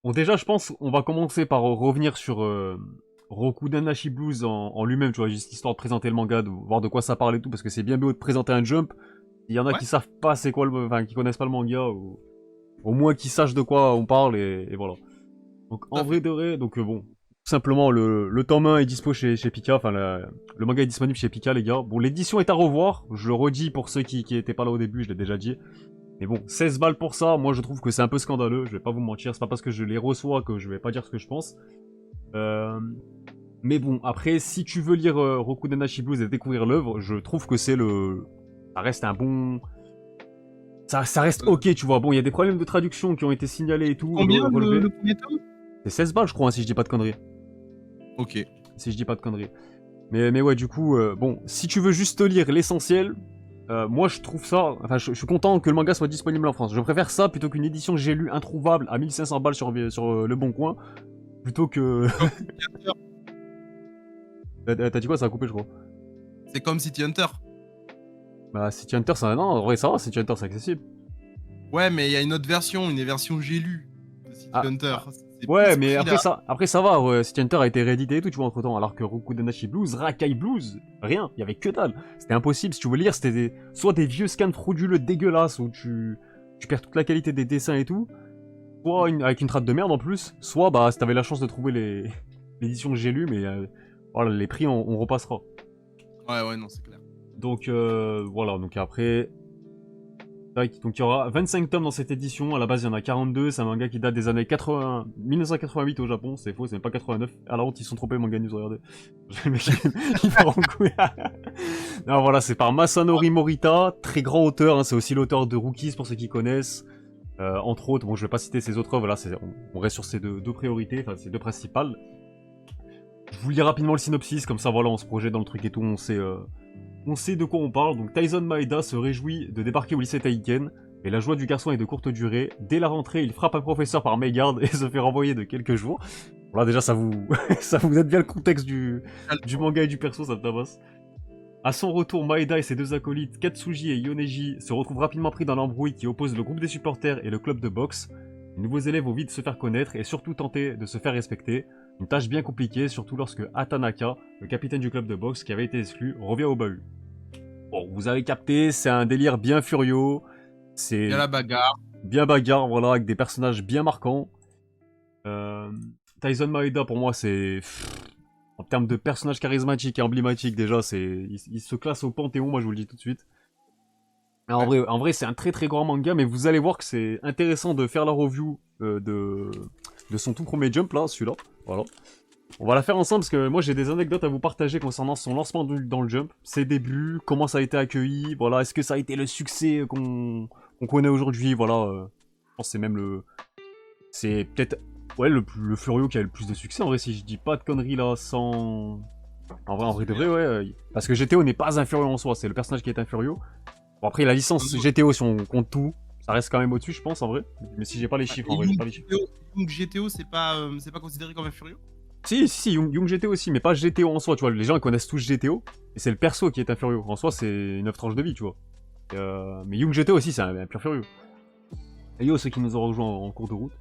Bon, déjà, je pense on va commencer par revenir sur Rokuden Nashi Blues en lui-même, tu vois, juste histoire de présenter le manga, de voir de quoi ça parle et tout, parce que c'est bien beau de présenter un Jump. Il y en a Ouais, qui savent pas c'est quoi enfin, qui connaissent pas le manga, ou au moins qui sachent de quoi on parle, et voilà. Donc, tout en à vrai fait. de vrai, donc bon, tout simplement, le tome 1 est dispo chez Pika, enfin, le manga est disponible chez Pika, les gars. Bon, l'édition est à revoir, je le redis pour ceux qui étaient pas là au début, je l'ai déjà dit. Mais bon, 16 balles pour ça, moi je trouve que c'est un peu scandaleux, je vais pas vous mentir, c'est pas parce que je les reçois que je vais pas dire ce que je pense. Euh, mais bon, après, si tu veux lire Rokuden Nashi Blues et découvrir l'œuvre, je trouve que c'est le... Ça reste un bon... Ça reste Euh, ok, tu vois. Bon, il y a des problèmes de traduction qui ont été signalés et tout, Combien relevés. le premier tome? C'est 16 balles, je crois, hein, si je dis pas de conneries. Ok. Si je dis pas de conneries. Mais ouais, du coup, bon, si tu veux juste lire l'essentiel, moi je trouve ça... Enfin, je suis content que le manga soit disponible en France. Je préfère ça plutôt qu'une édition que j'ai lue introuvable à 1500 balles sur Le Bon Coin, plutôt que... C'est comme City Hunter. T'as dit quoi? Ça a coupé, je crois. C'est comme City Hunter. Bah, City Hunter, ça... Non, en vrai, ça va, City Hunter, c'est accessible. Ouais, mais il y a une autre version, une version j'ai lu de City Ah, Hunter. ah. C'est plus Ouais, ce mais prix-là. après ça va, ouais, City Hunter a été réédité et tout, tu vois, entre temps, alors que Rokudenashi Blues, Rakai Blues, rien, il y avait que dalle. C'était impossible, si tu veux lire, c'était soit des vieux scans frauduleux dégueulasses où tu perds toute la qualité des dessins et tout, soit avec une trad de merde en plus, soit bah, si t'avais la chance de trouver l'édition que j'ai lue, mais voilà, les prix, on repassera. Ouais, ouais, non, c'est clair. Donc voilà, donc après, tac, donc il y aura 25 tomes dans cette édition, à la base il y en a 42, c'est un manga qui date des années 80... 1988 au Japon, c'est faux, c'est même pas 89. À la honte, ils sont trompés Manga News, regardez. Le mec, il part en couille. Non, voilà, c'est par Masanori Morita, très grand auteur, hein, c'est aussi l'auteur de Rookies pour ceux qui connaissent. Entre autres, bon je vais pas citer ses autres œuvres, là on reste sur ces deux priorités, enfin ces deux principales. Je vous lis rapidement le synopsis, comme ça voilà, on se projette dans le truc et tout, on sait de quoi on parle. Donc Tyson Maeda se réjouit de débarquer au lycée Taiken, mais la joie du garçon est de courte durée. Dès la rentrée, il frappe un professeur par mégarde et se fait renvoyer de quelques jours. Voilà, déjà ça vous ça vous aide bien le contexte du manga et du perso, ça me tabasse. À son retour, Maeda et ses deux acolytes, Katsuji et Yoneji, se retrouvent rapidement pris dans l'embrouille qui oppose le groupe des supporters et le club de boxe. Les nouveaux élèves vont vite se faire connaître et surtout tenter de se faire respecter. Une tâche bien compliquée, surtout lorsque Atanaka, le capitaine du club de boxe qui avait été exclu, revient au bahut. Bon, vous avez capté, c'est un délire bien furieux, Il y a c'est la bagarre. bien bagarre, voilà, avec des personnages bien marquants. Euh, Tyson Maeda, pour moi, c'est... En termes de personnages charismatiques et emblématiques, déjà, il se classe au panthéon, moi je vous le dis tout de suite. Ouais. En vrai c'est un très très grand manga, mais vous allez voir que c'est intéressant de faire la review de son tout premier Jump, là, celui-là. Voilà. On va la faire ensemble parce que moi j'ai des anecdotes à vous partager concernant son lancement dans le Jump, ses débuts, comment ça a été accueilli, voilà, est-ce que ça a été le succès qu'on connaît aujourd'hui, voilà. Je pense que c'est même le... C'est peut-être... Ouais, le Furio qui a le plus de succès, en vrai, si je dis pas de conneries là, sans... En vrai de vrai, ouais. Parce que GTO n'est pas un Furio en soi, c'est le personnage qui est un Furio. Bon, après, la licence Non, GTO, si on compte tout, ça reste quand même au-dessus, je pense, en vrai. Mais si j'ai pas les ouais. chiffres, Et en vrai, j'ai pas les chiffres. Young GTO, c'est pas considéré comme un furieux? Si, Young GTO aussi, mais pas GTO en soi, tu vois. Les gens ils connaissent tous GTO, et c'est le perso qui est un Furio. En soi, c'est une œuvre tranche de vie, tu vois. Mais Young GTO aussi, c'est un pur Furio. Et yo, ceux qui nous ont rejoints en cours de route,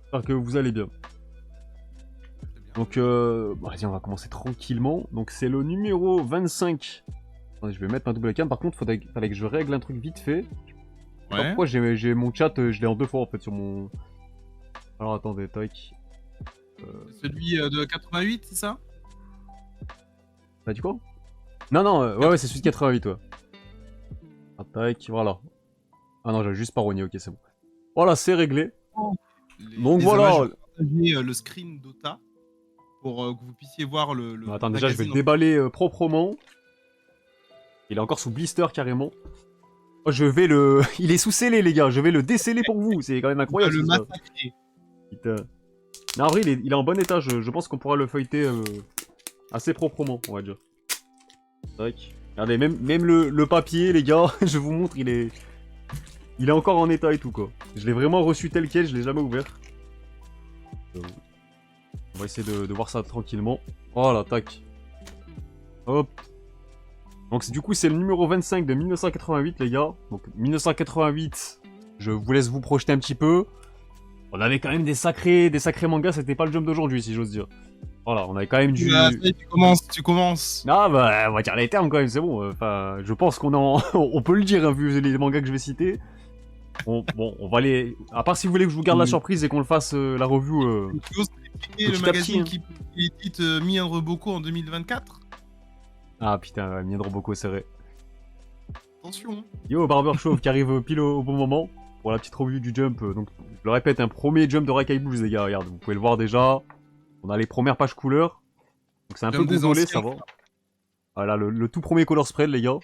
j'espère que vous allez bien. Très bien. Donc, bon, vas-y, on va commencer tranquillement. Donc, c'est le numéro 25. Attendez, je vais mettre ma double cam. Par contre, fallait que je règle un truc vite fait. Je sais pas Ouais. pourquoi j'ai mon chat, je l'ai en deux fois en fait sur mon. Alors attendez, tac. Celui de 88, c'est ça? T'as dit quoi? Non, non, ouais, c'est celui de 88, ouais. Ah, tac, voilà. Ah non, j'avais juste pas rogné, ok, c'est bon. Voilà, c'est réglé. Donc Les hommages, je voilà. vais partager le screen d'Ota pour que vous puissiez voir Attends, le déjà, je vais le magazine. déballer proprement. Il est encore sous blister carrément. Oh, je vais le. Il est sous scellé, les gars. Je vais le déceler pour vous. C'est quand même On va incroyable ce le qui se passe. massacrer. Putain. Mais en vrai, il est en bon état. Je pense qu'on pourra le feuilleter assez proprement, on va dire. Tac. Regardez, même le papier, les gars, je vous montre, il est encore en état et tout, quoi. Je l'ai vraiment reçu tel quel, je l'ai jamais ouvert. On va essayer de voir ça tranquillement. Voilà, tac. Hop. Donc du coup, c'est le numéro 25 de 1988, les gars. Donc 1988, je vous laisse vous projeter un petit peu. On avait quand même des sacrés mangas, c'était pas le Jump d'aujourd'hui, si j'ose dire. Voilà, on avait quand même du... Ah, ça y est, tu commences. Ah bah, on va dire les termes quand même, c'est bon. Enfin, je pense qu'on en... on peut le dire, hein, vu les mangas que je vais citer. Bon, on va les... À part si vous voulez que je vous garde la surprise et qu'on le fasse la review... Et le petit à magazine petit, qui édite Mi Roboko en 2024. Ah putain, Mien Roboko, c'est vrai. Attention. Yo, Barber Chauve qui arrive pile au bon moment pour la petite review du Jump. Donc, je le répète, un premier Jump de Rakai Blues, les gars. Regarde, vous pouvez le voir déjà. On a les premières pages couleurs. Donc, c'est un peu Jump des gondolé, ça anciens. va. Voilà, le tout premier color spread, les gars.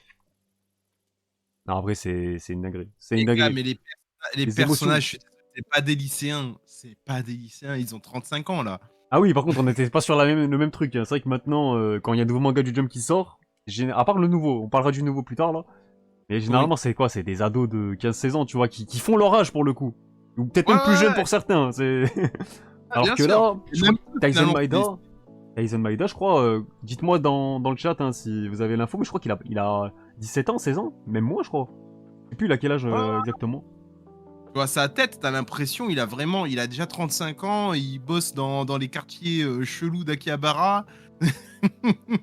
Non, en vrai, c'est une dinguerie. C'est une Les gars, dinguerie. mais les Les émotions. personnages, c'est pas des lycéens. C'est pas des lycéens, ils ont 35 ans là. Ah oui, par contre, on n'était pas sur le même truc, hein. C'est vrai que maintenant, quand il y a un nouveau manga du Jump qui sort, à part le nouveau, on parlera du nouveau plus tard, là. Mais généralement, c'est quoi? C'est des ados de 15-16 ans, tu vois, qui font leur âge pour le coup. Ou peut-être même plus jeunes pour certains. C'est... Alors bien que sûr. là, Et je crois même que Tyson finalement, Maeda, je crois, dites-moi dans le chat hein, si vous avez l'info, mais je crois qu'il a 17 ans, 16 ans, même moins, je crois. Je sais plus il a quel âge exactement. Tu vois, sa tête, t'as l'impression, il a déjà 35 ans, il bosse dans les quartiers chelous d'Akihabara.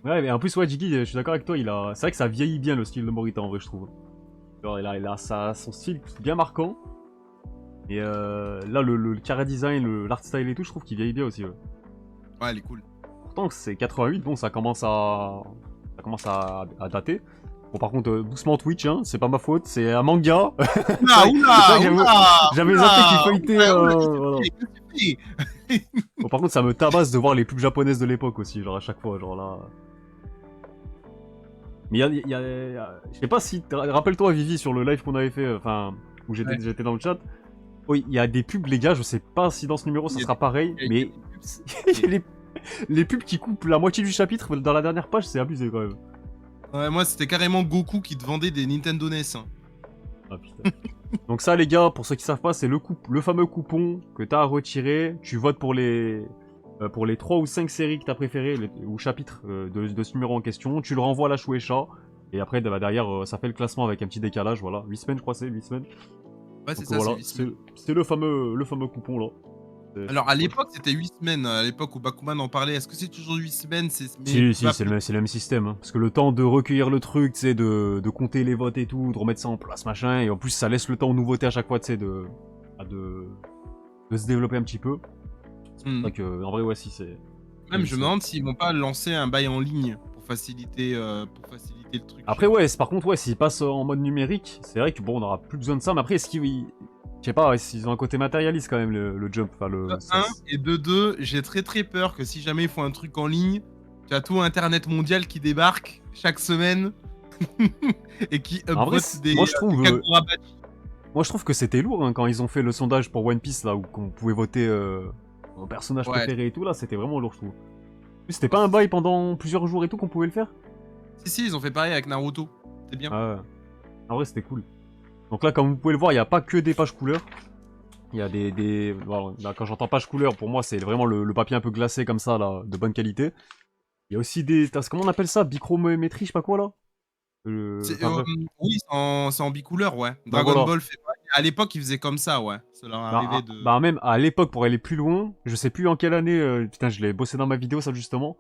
Ouais, mais en plus, ouais, Jiggy, je suis d'accord avec toi, c'est vrai que ça vieillit bien le style de Morita en vrai, je trouve. Genre, il a son style bien marquant. Et là, le chara design, l'art style et tout, je trouve qu'il vieillit bien aussi. Ouais. Ouais, elle est cool. Pourtant, c'est 88, bon, ça commence à dater. Bon, par contre, doucement Twitch, hein, c'est pas ma faute, c'est un manga. J'avais zappé qu'il feuilletait. Voilà. Bon, par contre, ça me tabasse de voir les pubs japonaises de l'époque aussi, genre à chaque fois, genre là. Mais je sais pas si. Rappelle-toi, Vivi, sur le live qu'on avait fait, enfin, où j'étais dans le chat. Oui, il y a des pubs, les gars, je sais pas si dans ce numéro ça sera pareil, mais. Il y a les pubs qui coupent la moitié du chapitre dans la dernière page, c'est abusé quand même. Ouais, moi c'était carrément Goku qui te vendait des Nintendo NES. Hein. Ah putain. Donc ça les gars, pour ceux qui savent pas, c'est le fameux coupon que t'as à retirer. Tu votes pour les 3 ou 5 séries que t'as préférées, ou chapitres de ce numéro en question. Tu le renvoies à la Shueisha. Et après, bah, derrière, ça fait le classement avec un petit décalage, voilà. 8 semaines, je crois, c'est 8 semaines. Ouais, c'est donc, ça, voilà, c'est c'est le fameux coupon là. Alors à l'époque c'était 8 semaines, à l'époque où Bakuman en parlait, est-ce que c'est toujours 8 semaines Si, c'est le même système. Hein. Parce que le temps de recueillir le truc, tu sais, de compter les votes et tout, de remettre ça en place, machin, et en plus ça laisse le temps aux nouveautés à chaque fois, tu sais, de se développer un petit peu. Donc en vrai, ouais, si c'est... Même je me demande s'ils vont pas lancer un bail en ligne pour faciliter le truc. Après ouais, par contre, ouais, s'ils passent en mode numérique, c'est vrai que bon, on aura plus besoin de ça, mais après, est-ce qu'ils... Je sais pas, ils ont un côté matérialiste quand même, le Jump. Enfin, et de 2, j'ai très peur que si jamais ils font un truc en ligne, tu as tout Internet mondial qui débarque chaque semaine et qui upvote des moi je trouve que c'était lourd hein, quand ils ont fait le sondage pour One Piece là où qu'on pouvait voter un personnage préféré et tout là, c'était vraiment lourd je trouve. C'était pas un bail pendant plusieurs jours et tout qu'on pouvait le faire? Si, ils ont fait pareil avec Naruto. C'était bien. En vrai c'était cool. Donc là, comme vous pouvez le voir, il n'y a pas que des pages couleurs. Il y a voilà, là, quand j'entends page couleur, pour moi, c'est vraiment le papier un peu glacé comme ça, là, de bonne qualité. Il y a aussi comment on appelle ça? Bichrométrie, je sais pas quoi, là? Oui, c'est en bicouleur, ouais. Dragon Ball fait pas. À l'époque, ils faisaient comme ça, ouais. Ça leur arrivait de... Bah même à l'époque, pour aller plus loin, je sais plus en quelle année, putain, je l'ai bossé dans ma vidéo, ça, justement.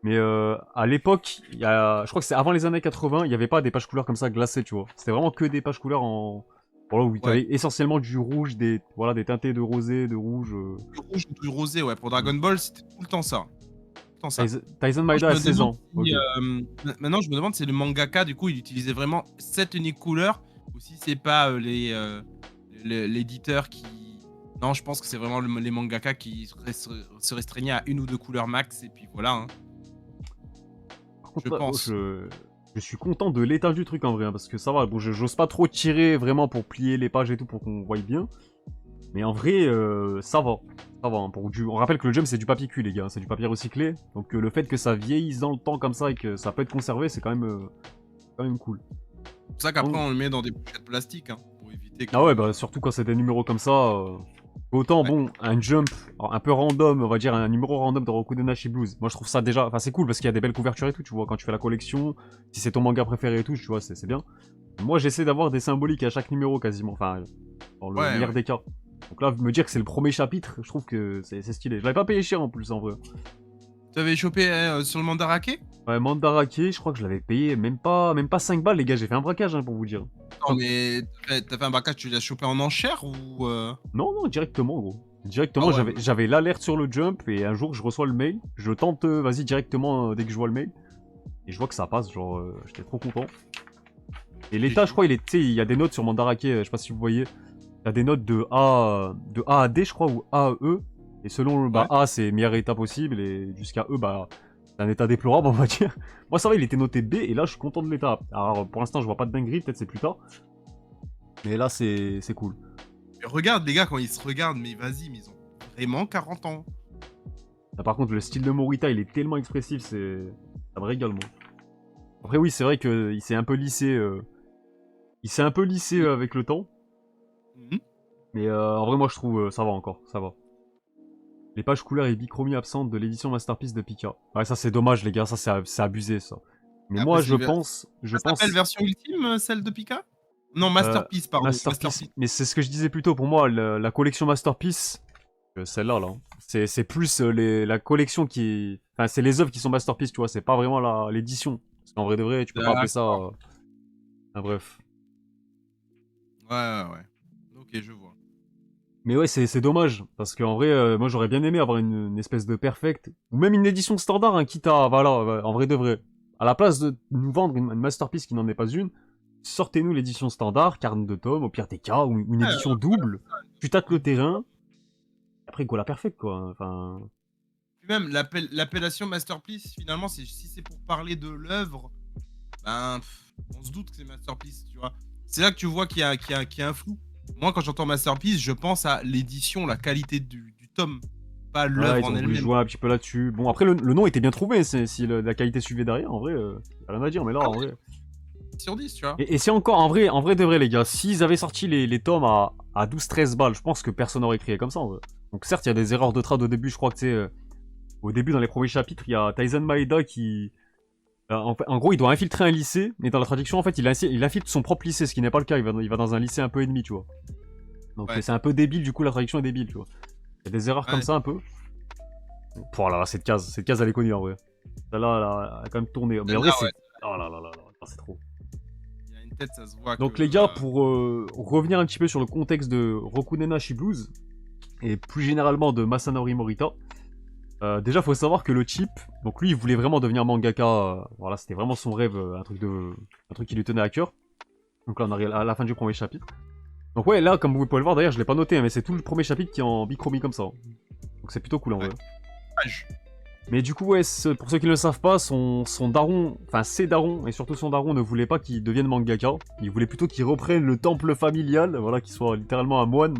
Mais à l'époque, je crois que c'est avant les années 80, il n'y avait pas des pages couleurs comme ça glacées, tu vois. C'était vraiment que des pages couleurs voilà, où tu avais essentiellement du rouge, des teintés de rosé, de rouge. Du rouge ou du rosé, ouais. Pour Dragon Ball, c'était tout le temps ça. Tyson Maeda a 16 ans. Maintenant, je me demande si le mangaka, du coup, il utilisait vraiment cette unique couleur ou si c'est pas l'éditeur qui... Non, je pense que c'est vraiment les mangaka qui se restreignaient à 1 ou 2 couleurs max et puis voilà. Hein. Par contre, je pense. Je suis content de l'état du truc en vrai, hein, parce que ça va, bon, j'ose pas trop tirer vraiment pour plier les pages et tout pour qu'on voie bien. Mais en vrai, ça va. Ça va. Hein, on rappelle que le Jump c'est du papier cul, les gars, c'est du papier recyclé. Donc le fait que ça vieillisse dans le temps comme ça et que ça peut être conservé, c'est quand même cool. C'est pour ça qu'après on le met dans des pochettes plastiques, hein, pour éviter que... Ah ouais, bah surtout quand c'est des numéros comme ça. Autant, bon, un Jump un peu random, on va dire un numéro random de Rokudenashi Blues. Moi je trouve ça déjà, enfin c'est cool parce qu'il y a des belles couvertures et tout, tu vois, quand tu fais la collection, si c'est ton manga préféré et tout, tu vois, c'est bien. Moi j'essaie d'avoir des symboliques à chaque numéro quasiment, enfin, dans le meilleur des cas. Donc là, me dire que c'est le premier chapitre, je trouve que c'est stylé. Je l'avais pas payé cher en plus, en vrai. Tu avais chopé sur le Mandarake? Ouais, Mandarake, je crois que je l'avais payé même pas 5 balles, les gars. J'ai fait un braquage, hein, pour vous dire. Non, mais t'as fait un braquage, tu l'as chopé en enchère ou Non, non, directement, gros. Directement, Ah ouais, j'avais l'alerte sur le jump et un jour, je reçois le mail. Je tente, vas-y, directement, dès que je vois le mail. Et je vois que ça passe, genre, j'étais trop content. Et l'état, je crois, tu sais, il y a des notes sur Mandarake, je sais pas si vous voyez. Il y a des notes de A à D, je crois, ou A à E. Et selon, bah, Ouais. A, c'est meilleur état possible, et jusqu'à E, bah, c'est un état déplorable, on va dire. Moi, ça va, il était noté B, et là, je suis content de l'état. Alors, pour l'instant, je vois pas de dinguerie, peut-être c'est plus tard. Mais là, c'est cool. Mais regarde les gars quand ils se regardent, mais vas-y, mais ils ont vraiment 40 ans. Là, par contre, le style de Morita, il est tellement expressif, ça me régale, moi. Après, oui, c'est vrai qu'il s'est un peu lissé, avec le temps. Mhm. Mais en vrai, moi, je trouve, ça va encore, ça va. Les pages couleurs et bichromie absentes de l'édition Masterpiece de Pika. Ouais, ça c'est dommage, les gars, ça c'est abusé, ça. Mais Après, moi, c'est je ça s'appelle pense, version ultime, celle de Pika? Non, euh, Masterpiece, pardon. Masterpiece. Mais c'est ce que je disais plus tôt, pour moi, la collection Masterpiece, celle-là, là, hein, c'est plus la collection qui... Enfin, c'est les œuvres qui sont Masterpiece, tu vois, c'est pas vraiment l'édition. Parce qu'en vrai de vrai, tu peux pas appeler ça... D'accord. Enfin, bref. Ouais. Ok, je vois. Mais ouais, c'est dommage, parce qu'en vrai, moi j'aurais bien aimé avoir une espèce de perfect, ou même une édition standard, hein, quitte à, voilà, en vrai de vrai. À la place de nous vendre une masterpiece qui n'en est pas une, sortez-nous l'édition standard, 42 tomes, au pire des cas, ou une Ouais, édition double, tu tâtes le double, terrain, après go la perfect, quoi, hein, enfin... puis même l'appellation Masterpiece, finalement, si c'est pour parler de l'œuvre, ben, on se doute que c'est Masterpiece, tu vois. C'est là que tu vois qu'il y a un flou. Moi, quand j'entends Masterpiece, je pense à l'édition, la qualité du tome, pas Voilà, l'œuvre ils en ont voulu elle-même. jouer un petit peu là-dessus. Bon, après, le nom était bien trouvé, si la qualité suivait derrière, en vrai, y a rien à dire, mais là, Ah en ouais, vrai... 10/10, tu vois. Et si encore, en vrai de vrai, les gars, s'ils avaient sorti les tomes à 12-13 balles, je pense que personne n'aurait crié comme ça, en vrai. Donc certes, il y a des erreurs de trad au début, je crois que c'est... au début, dans les premiers chapitres, il y a Taizen Maeda qui... en gros, il doit infiltrer un lycée, mais dans la traduction, en fait, il infiltre son propre lycée, ce qui n'est pas le cas, il va dans un lycée un peu ennemi, tu vois. Donc Ouais. c'est un peu débile, du coup, la traduction est débile, tu vois. Il y a des erreurs comme Ouais. ça, un peu. Voilà, cette case, elle est connue, en vrai. Celle-là, elle a quand même tourné. Mais en vrai, Celle-là, ouais. c'est... Oh là là là là, c'est trop. Il y a une tête, ça se voit que. Donc les gars, pour revenir un petit peu sur le contexte de Rokunenashi Blues, et plus généralement de Masanori Morita, déjà faut savoir que le Chip, donc lui il voulait vraiment devenir mangaka, voilà c'était vraiment son rêve, un truc qui lui tenait à cœur. Donc là on arrive à la fin du premier chapitre. Donc ouais là comme vous pouvez le voir d'ailleurs je l'ai pas noté, hein, mais c'est tout le premier chapitre qui est en bichromie comme ça. Donc c'est plutôt cool en Ouais. vrai. Dommage. Mais du coup, ouais, pour ceux qui ne le savent pas, son daron, enfin ses darons, et surtout son daron, ne voulait pas qu'il devienne mangaka. Il voulait plutôt qu'il reprenne le temple familial, voilà, qu'il soit littéralement un moine.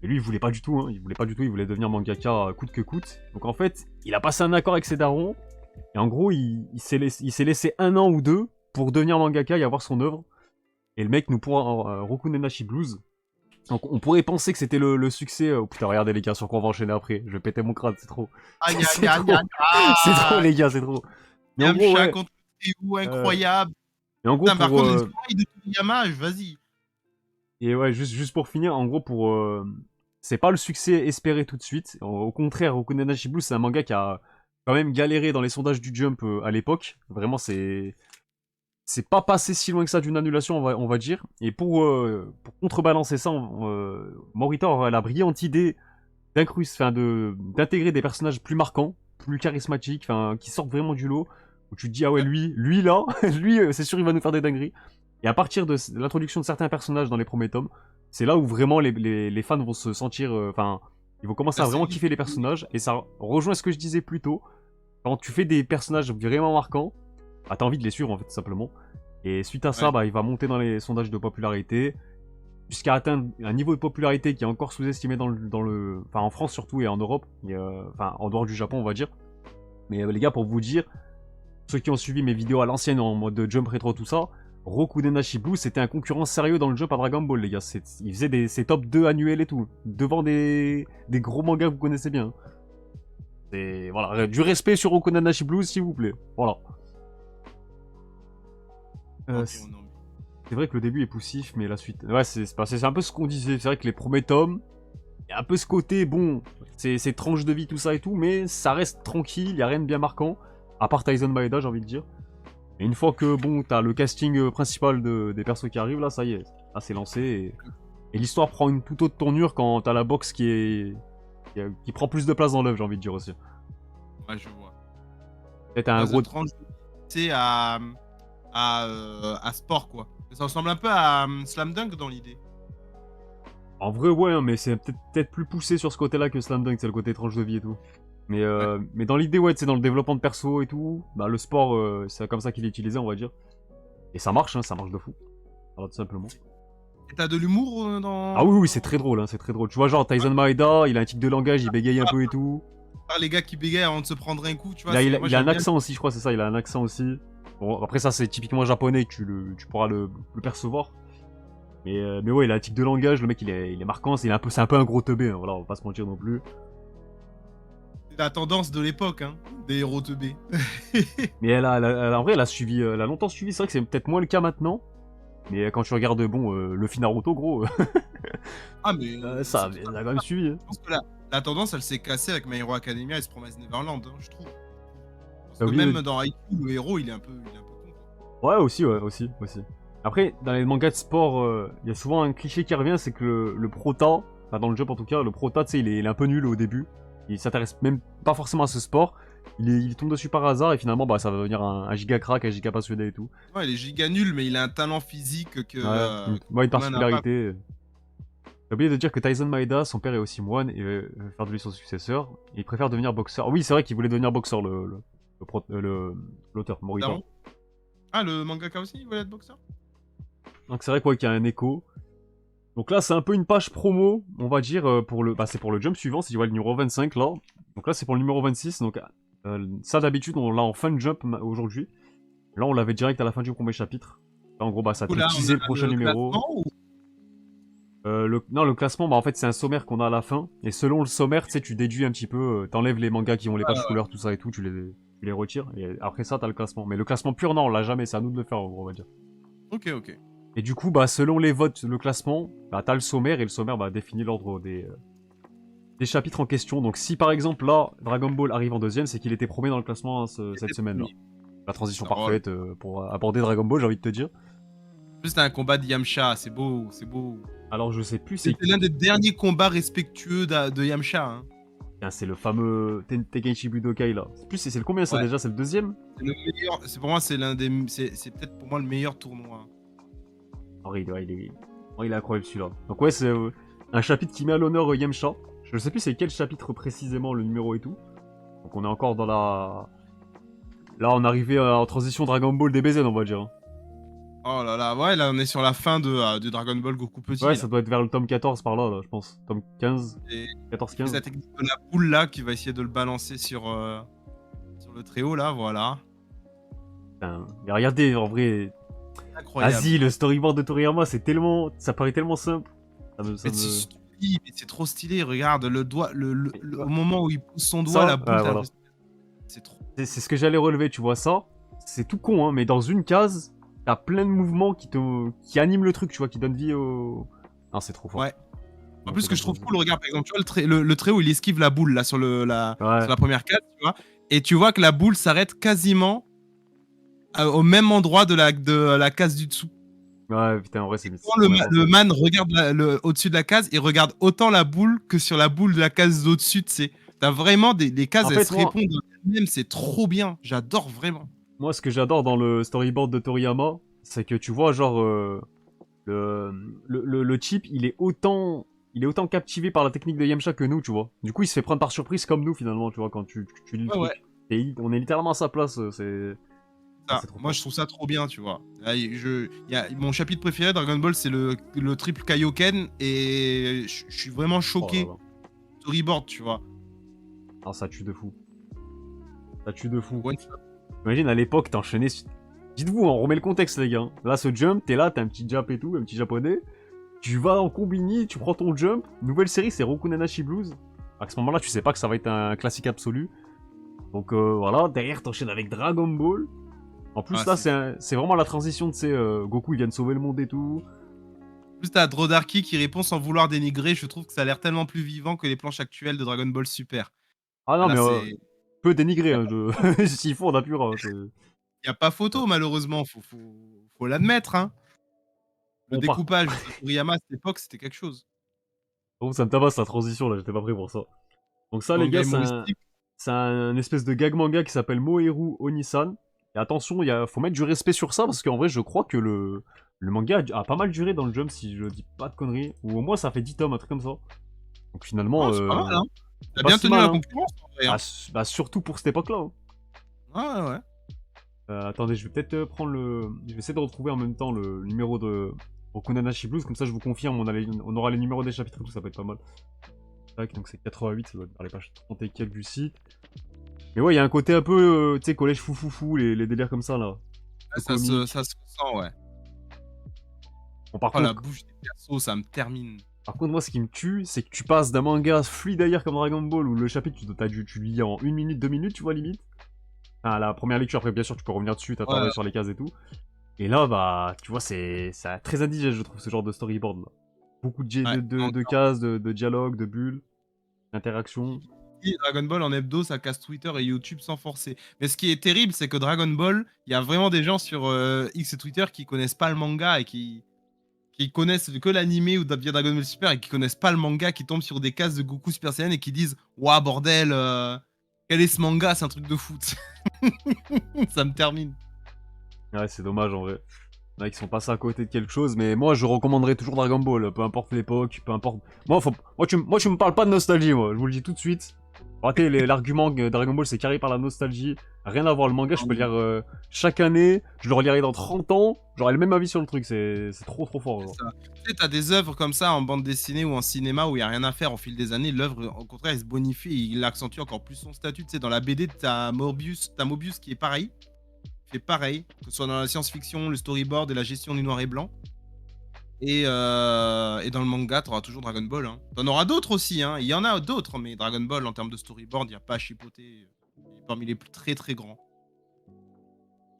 Et lui, il voulait pas du tout, hein, il voulait pas du tout, il voulait devenir mangaka coûte que coûte. Donc en fait, il a passé un accord avec ses darons, et en gros, il s'est laissé 1 an ou 2 pour devenir mangaka et avoir son œuvre. Et le mec nous pourra Rokunenashi Blues. Donc on pourrait penser que c'était le succès. Oh putain, regardez les gars, sur quoi on va enchaîner après. Je vais péter mon crâne, c'est trop. Aïe, aïe, C'est aïe, trop. C'est trop, aïe, les gars, c'est trop. Mais en gros, Yamcha ouais. contre Théo, euh, incroyable. Et en gros, Putain, par pour. contre, les oreilles de Toriyama, vas-y. Et ouais, juste pour finir, en gros, pour. C'est pas le succès espéré tout de suite. Au contraire, Okunenashi Blue, c'est un manga qui a quand même galéré dans les sondages du Jump à l'époque. Vraiment, c'est. C'est pas passé si loin que ça d'une annulation, on va dire. Et pour contrebalancer ça, Morita aura la brillante idée d'intégrer des personnages plus marquants, plus charismatiques, enfin, qui sortent vraiment du lot. Où tu te dis, ah ouais, Ouais. lui là, lui, c'est sûr, il va nous faire des dingueries. Et à partir de l'introduction de certains personnages dans les premiers tomes, c'est là où vraiment les fans vont se sentir. Enfin, ils vont commencer Bah, à c'est vraiment lui. kiffer les personnages. Et ça rejoint ce que je disais plus tôt. Quand tu fais des personnages vraiment marquants, bah, t'as envie de les suivre en fait, tout simplement. Et suite à ça, Ouais. bah, il va monter dans les sondages de popularité jusqu'à atteindre un niveau de popularité qui est encore sous-estimé enfin en France surtout et en Europe, enfin en dehors du Japon on va dire. Mais les gars, pour vous dire, ceux qui ont suivi mes vidéos à l'ancienne en mode jump rétro tout ça, Rokudenashi Blue c'était un concurrent sérieux dans le jump à Dragon Ball les gars. Il faisait ses top 2 annuels et tout, devant des gros mangas que vous connaissez bien. Et voilà, du respect sur Rokudenashi Blue s'il vous plaît. Voilà. Non, C'est mais non, vrai que le début est poussif, mais la suite. Ouais, c'est un peu ce qu'on disait. C'est vrai que les premiers tomes, y a un peu ce côté, bon, c'est tranche de vie, tout ça et tout, mais ça reste tranquille, y a rien de bien marquant, à part Tyson Maeda, j'ai envie de dire. Et une fois que, bon, t'as le casting principal des persos qui arrivent, là, ça y est, là, c'est lancé, et l'histoire prend une toute autre tournure quand t'as la boxe qui prend plus de place dans l'œuvre, j'ai envie de dire aussi. Ouais, je vois. Peut-être un gros... tranche c'est à sport, quoi. Ça ressemble un peu à Slam Dunk dans l'idée. En vrai, ouais, hein, mais c'est peut-être plus poussé sur ce côté-là que Slam Dunk, c'est le côté tranche de vie et tout. Mais dans l'idée, ouais, c'est dans le développement de perso et tout, bah le sport, c'est comme ça qu'il est utilisé, on va dire. Et ça marche, hein, ça marche de fou. Voilà, tout simplement. Et t'as de l'humour dans... Ah oui, oui, c'est très drôle, hein, c'est très drôle. Tu vois, genre Tyson Maeda, il a un tic de langage, il bégaye un peu et tout. Les gars qui bégayent avant de se prendre un coup, tu vois. Là, il moi, a un j'aime bien. accent aussi, je crois, c'est ça, il a un accent aussi. Bon, après ça, c'est typiquement japonais, tu pourras le percevoir. Mais ouais, il a un tic de langage, le mec, il est marquant, c'est un peu un gros teubé, hein, voilà, on va pas se mentir non plus. C'est la tendance de l'époque, hein, des héros teubés. Mais en vrai, elle a longtemps suivi, c'est vrai que c'est peut-être moins le cas maintenant. Mais quand tu regardes, bon, Luffy Naruto, gros, Ah, mais... ça a quand même suivi. Hein. Je pense que la tendance, elle s'est cassée avec My Hero Academia et Promise Neverland, hein, je trouve. Parce Ah que oui, même oui. dans IQ, le héros, il est un peu con, quoi. Ouais, aussi. Après, dans les mangas de sport, il y a souvent un cliché qui revient, c'est que le prota, enfin dans le Jump en tout cas, le prota, tu sais, il est un peu nul au début. Il s'intéresse même pas forcément à ce sport. Il tombe dessus par hasard et finalement, bah, ça va devenir un giga crack, un giga passionné et tout. Ouais, il est giga nul, mais il a un talent physique que... Ouais, une Kuma n'a pas. particularité. J'ai oublié de dire que Tyson Maeda, son père est aussi moine et veut faire de lui son successeur. Et il préfère devenir boxeur. Ah oui, c'est vrai qu'il voulait devenir boxeur, l'auteur, Morita. Daron. Ah, le mangaka aussi, il voulait être boxeur? Donc c'est vrai quoi qu'il y a un écho. Donc là, c'est un peu une page promo, on va dire, c'est pour le jump suivant, si tu vois le numéro 25 là. Donc là, c'est pour le numéro 26. Donc ça, d'habitude, on l'a en fin de jump aujourd'hui. Là, on l'avait direct à la fin du premier chapitre. Là, en gros, bah, ça te Là, teasait on le a prochain numéro. classement, ou... Non, le classement, bah, en fait, c'est un sommaire qu'on a à la fin. Et selon le sommaire, tu sais, tu déduis un petit peu, t'enlèves les mangas qui ont les pages couleurs, tout ça et tout, tu les retires. Et après ça, t'as le classement. Mais le classement pur, non, on l'a jamais, c'est à nous de le faire, en gros, on va dire. Ok, ok. Et du coup, bah, selon les votes, le classement, bah, t'as le sommaire, et le sommaire bah, définit l'ordre des chapitres en question. Donc si par exemple là, Dragon Ball arrive en deuxième, c'est qu'il était premier dans le classement hein, cette semaine-là. La transition parfaite pour aborder Dragon Ball, j'ai envie de te dire. En plus, t'as un combat de Yamcha, c'est beau, c'est beau. Alors je sais plus, C'était l'un des derniers combats respectueux de Yamcha. Hein. C'est le fameux Tenkaichi Budokai là. C'est le combien ça déjà? C'est le deuxième? C'est le meilleur. C'est pour moi, c'est l'un des. C'est peut-être pour moi le meilleur tournoi. Oh, il est incroyable celui-là. Donc ouais, c'est un chapitre qui met à l'honneur Yamcha. Je sais plus c'est quel chapitre précisément, le numéro et tout. Donc on est encore dans la... Là on est arrivé en transition Dragon Ball DBZ on va dire. Hein. Oh là là, ouais, là on est sur la fin de Dragon Ball Goku Petit. Ouais, là. ça doit être vers le tome 14 par là, je pense. Tome 15, 14-15. C'est la technique de la boule là qui va essayer de le balancer sur le très haut là, voilà. Putain, mais regardez, en vrai... Incroyable. Vas-y, le storyboard de Toriyama, c'est tellement... Ça paraît tellement simple. Mais c'est trop stylé, regarde, le doigt, au moment où il pousse son doigt, la boule, voilà. c'est trop... C'est ce que j'allais relever, tu vois ça. C'est tout con, hein, mais dans une case, t'as plein de mouvements qui animent le truc, tu vois, qui donnent vie au... Non, c'est trop fort. Ouais. En plus, ce que je trouve cool, regarde, par exemple, tu vois le trait où il esquive la boule, là, sur la première case, tu vois, et tu vois que la boule s'arrête quasiment au même endroit de la case du dessous. Ouais, putain, en vrai, c'est... Quand le man regarde au-dessus de la case, il regarde autant la boule que sur la boule de la case au-dessus, tu sais. T'as vraiment des cases, elles se répondent elles-mêmes, c'est trop bien. J'adore vraiment. Moi, ce que j'adore dans le storyboard de Toriyama, c'est que tu vois, genre, le chip, il est autant captivé par la technique de Yamcha que nous, tu vois. Du coup, il se fait prendre par surprise comme nous, finalement, tu vois, quand tu lis le truc. Et on est littéralement à sa place, c'est... Moi, je trouve ça trop bien, tu vois. Mon chapitre préféré Dragon Ball, c'est le triple Kaioken, et je suis vraiment choqué. Oh là là. Storyboard, tu vois. Ah, ça tue de fou. Ça tue de fou. Ouais. Imagine, à l'époque, t'enchaînais... Dites-vous, on remet le contexte, les gars. Là, ce jump, t'es là, t'as un petit jump et tout, un petit japonais. Tu vas en combini, tu prends ton jump. Nouvelle série, c'est Rokunanashi Blues. À ce moment-là, tu sais pas que ça va être un classique absolu. Donc voilà, derrière, t'enchaînes avec Dragon Ball. En plus, là, c'est vraiment la transition de ces Goku, il vient de sauver le monde et tout. Plus t'as Drodarky qui répond sans vouloir dénigrer, je trouve que ça a l'air tellement plus vivant que les planches actuelles de Dragon Ball Super. Ah non, Voilà, mais c'est peu dénigré, y a hein, pas s'il faut, on appuiera. y a pas photo malheureusement, faut l'admettre, hein. Le Bon, par découpage de Toriyama à cette époque, c'était quelque chose. oh, ça me tabasse la transition là, j'étais pas prêt pour ça. Donc ça, les Manga gars, humoristique. c'est un espèce de gag manga qui s'appelle Moeru Onisan. Et attention, faut mettre du respect sur ça parce qu'en vrai, je crois que le manga a pas mal duré dans le Jump si je dis pas de conneries. Ou au moins, ça fait 10 tomes, un truc comme ça. Donc finalement, Oh, c'est pas mal, hein. c'est Tu pas bien si tenu mal, la hein. concurrence en vrai, hein. Bah, surtout pour cette époque-là, hein. Ouais, ouais, ouais. Attendez, je vais peut-être prendre le. Je vais essayer de retrouver en même temps le numéro de Okunanashi Blues, comme ça je vous confirme, on aura les numéros des chapitres et tout, ça peut être pas mal. Tac, donc c'est 88, ça doit être vers les pages 30 et quelques du site. Mais ouais, il y a un côté un peu, tu sais, collège foufoufou, les délires comme ça là. Ouais, Le comique. ça se ressent, ouais. Bon, par Oh, la contre, bouche des persos, ça me termine. moi, ce qui me tue, c'est que tu passes d'un manga fluide d'ailleurs comme Dragon Ball où le chapitre, tu le lis en 1 minute, 2 minutes, tu vois, limite. Enfin, la première lecture, après, bien sûr, tu peux revenir dessus, t'as Ouais, travaillé sur les cases et tout. Et là, bah, tu vois, c'est très indigeste, je trouve, ce genre de storyboard là. Beaucoup ouais. de cases, de dialogues, de bulles, d'interactions. Et Dragon Ball en hebdo, ça casse Twitter et YouTube sans forcer. Mais ce qui est terrible, c'est que Dragon Ball, il y a vraiment des gens sur X et Twitter qui connaissent pas le manga et qui connaissent que l'animé ou via Dragon Ball Super et qui connaissent pas le manga, qui tombent sur des cases de Goku Super Saiyan et qui disent Ouah, bordel, quel est ce manga? C'est un truc de foot. Ça me termine. Ouais, c'est dommage en vrai. Il y en a qui sont passés à côté de quelque chose, mais moi je recommanderais toujours Dragon Ball, peu importe l'époque, peu importe. Moi, tu me parles pas de nostalgie, moi, je vous le dis tout de suite. Ratez l'argument que Dragon Ball c'est carré par la nostalgie. Rien à voir, le manga, je peux le lire chaque année, je le relirai dans 30 ans, j'aurai le même avis sur le truc, c'est trop trop fort. Genre. C'est ça. Tu sais, t'as des œuvres comme ça en bande dessinée ou en cinéma où il y a rien à faire au fil des années. L'œuvre, au contraire, elle se bonifie et il accentue encore plus son statut. Tu sais, dans la BD, t'as Mobius qui est pareil. Il fait pareil, que ce soit dans la science-fiction, le storyboard et la gestion du noir et blanc. Et dans le manga, t'auras toujours Dragon Ball. Hein. T'en auras d'autres aussi, hein. Il y en a d'autres, mais Dragon Ball, en termes de storyboard, il n'y a pas à chipoter. Il est parmi les plus très très grands.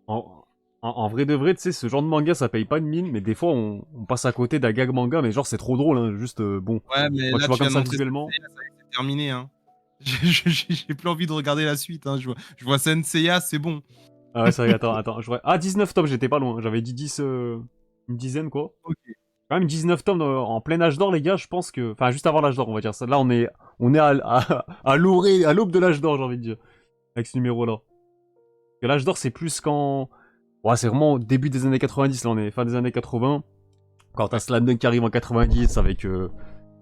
En vrai de vrai, tu sais, ce genre de manga ça paye pas de mine, mais des fois on passe à côté d'un gag manga, mais genre c'est trop drôle, hein, juste bon. Ouais, mais Moi là, tu vois tu comme viens de ça montrer visuellement. Sensei, là, ça y est, c'est terminé. Hein. J'ai plus envie de regarder la suite. Hein. Je vois Senseiya, c'est bon. Ah ouais, c'est vrai, attends. Ah, 19 tomes, j'étais pas loin. J'avais dit 10, une dizaine, quoi. Ok. Quand même 19 tomes en plein âge d'or, les gars, je pense que... Enfin, juste avant l'âge d'or, on va dire ça. Là, on est à l'aube de l'âge d'or, j'ai envie de dire. Avec ce numéro-là. Parce que l'âge d'or, c'est plus quand... Ouais, c'est vraiment au début des années 90, là, on est fin des années 80. Quand t'as Slam Dunk qui arrive en 90, avec Yu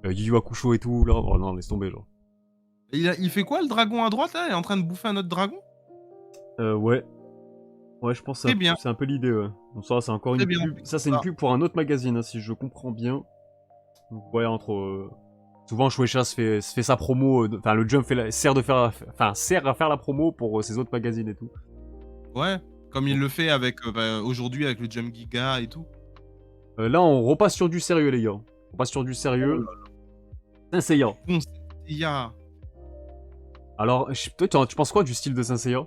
Yu Hakusho et tout, là. Oh non, laisse tomber, genre. Il fait quoi, le dragon à droite, là? Il est en train de bouffer un autre dragon? Ouais. Ouais, je pense que Très bien, c'est un peu l'idée, ouais. Bon, ça, c'est encore très une bien. pub. Ça, c'est une pub pour un autre magazine, hein, si je comprends bien. Donc, ouais, souvent, Shueisha se fait sa promo. Enfin, le Jump sert à faire la promo pour ses autres magazines et tout. Ouais, comme il Bon. le fait avec aujourd'hui avec le Jump Giga et tout. Là, on repasse sur du sérieux, les gars. On repasse sur du sérieux. Saint Seiya. Bon, il y a... Alors, toi, tu penses quoi du style de Saint Seiya?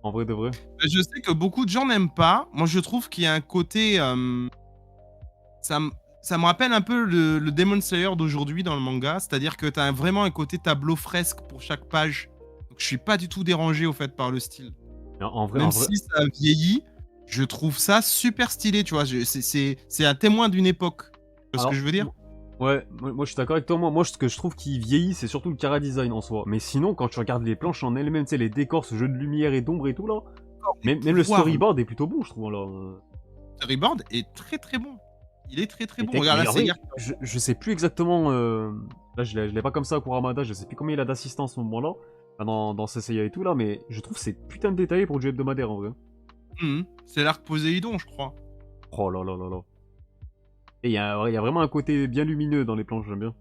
En vrai de vrai. Je sais que beaucoup de gens n'aiment pas. Moi, je trouve qu'il y a un côté... ça, ça me rappelle un peu le Demon Slayer d'aujourd'hui dans le manga. C'est-à-dire que t'as vraiment un côté tableau fresque pour chaque page. Donc, je suis pas du tout dérangé, au fait, par le style. En vrai, Même si ça vieillit, je trouve ça super stylé, tu vois. C'est un témoin d'une époque. Tu vois ce que alors, je veux dire? ouais, moi je suis d'accord avec toi. Moi, ce que je trouve qui vieillit, c'est surtout le chara design en soi. Mais sinon, quand tu regardes les planches en elles-mêmes, tu sais, les décors, ce jeu de lumière et d'ombre et tout là, même le storyboard est plutôt bon, je trouve. Là. Le storyboard est très très bon. Il est très très bon. Mais Regarde là, en c'est vrai, je sais plus exactement. Là, je l'ai pas comme ça à Kuramada, je sais plus combien il a d'assistants à ce moment-là. Enfin, dans Seiya et tout là, mais je trouve que c'est putain de détaillé pour du hebdomadaire en vrai. C'est l'arc Poséidon, je crois. Oh là là là là. Et il y a vraiment un côté bien lumineux dans les planches, j'aime bien.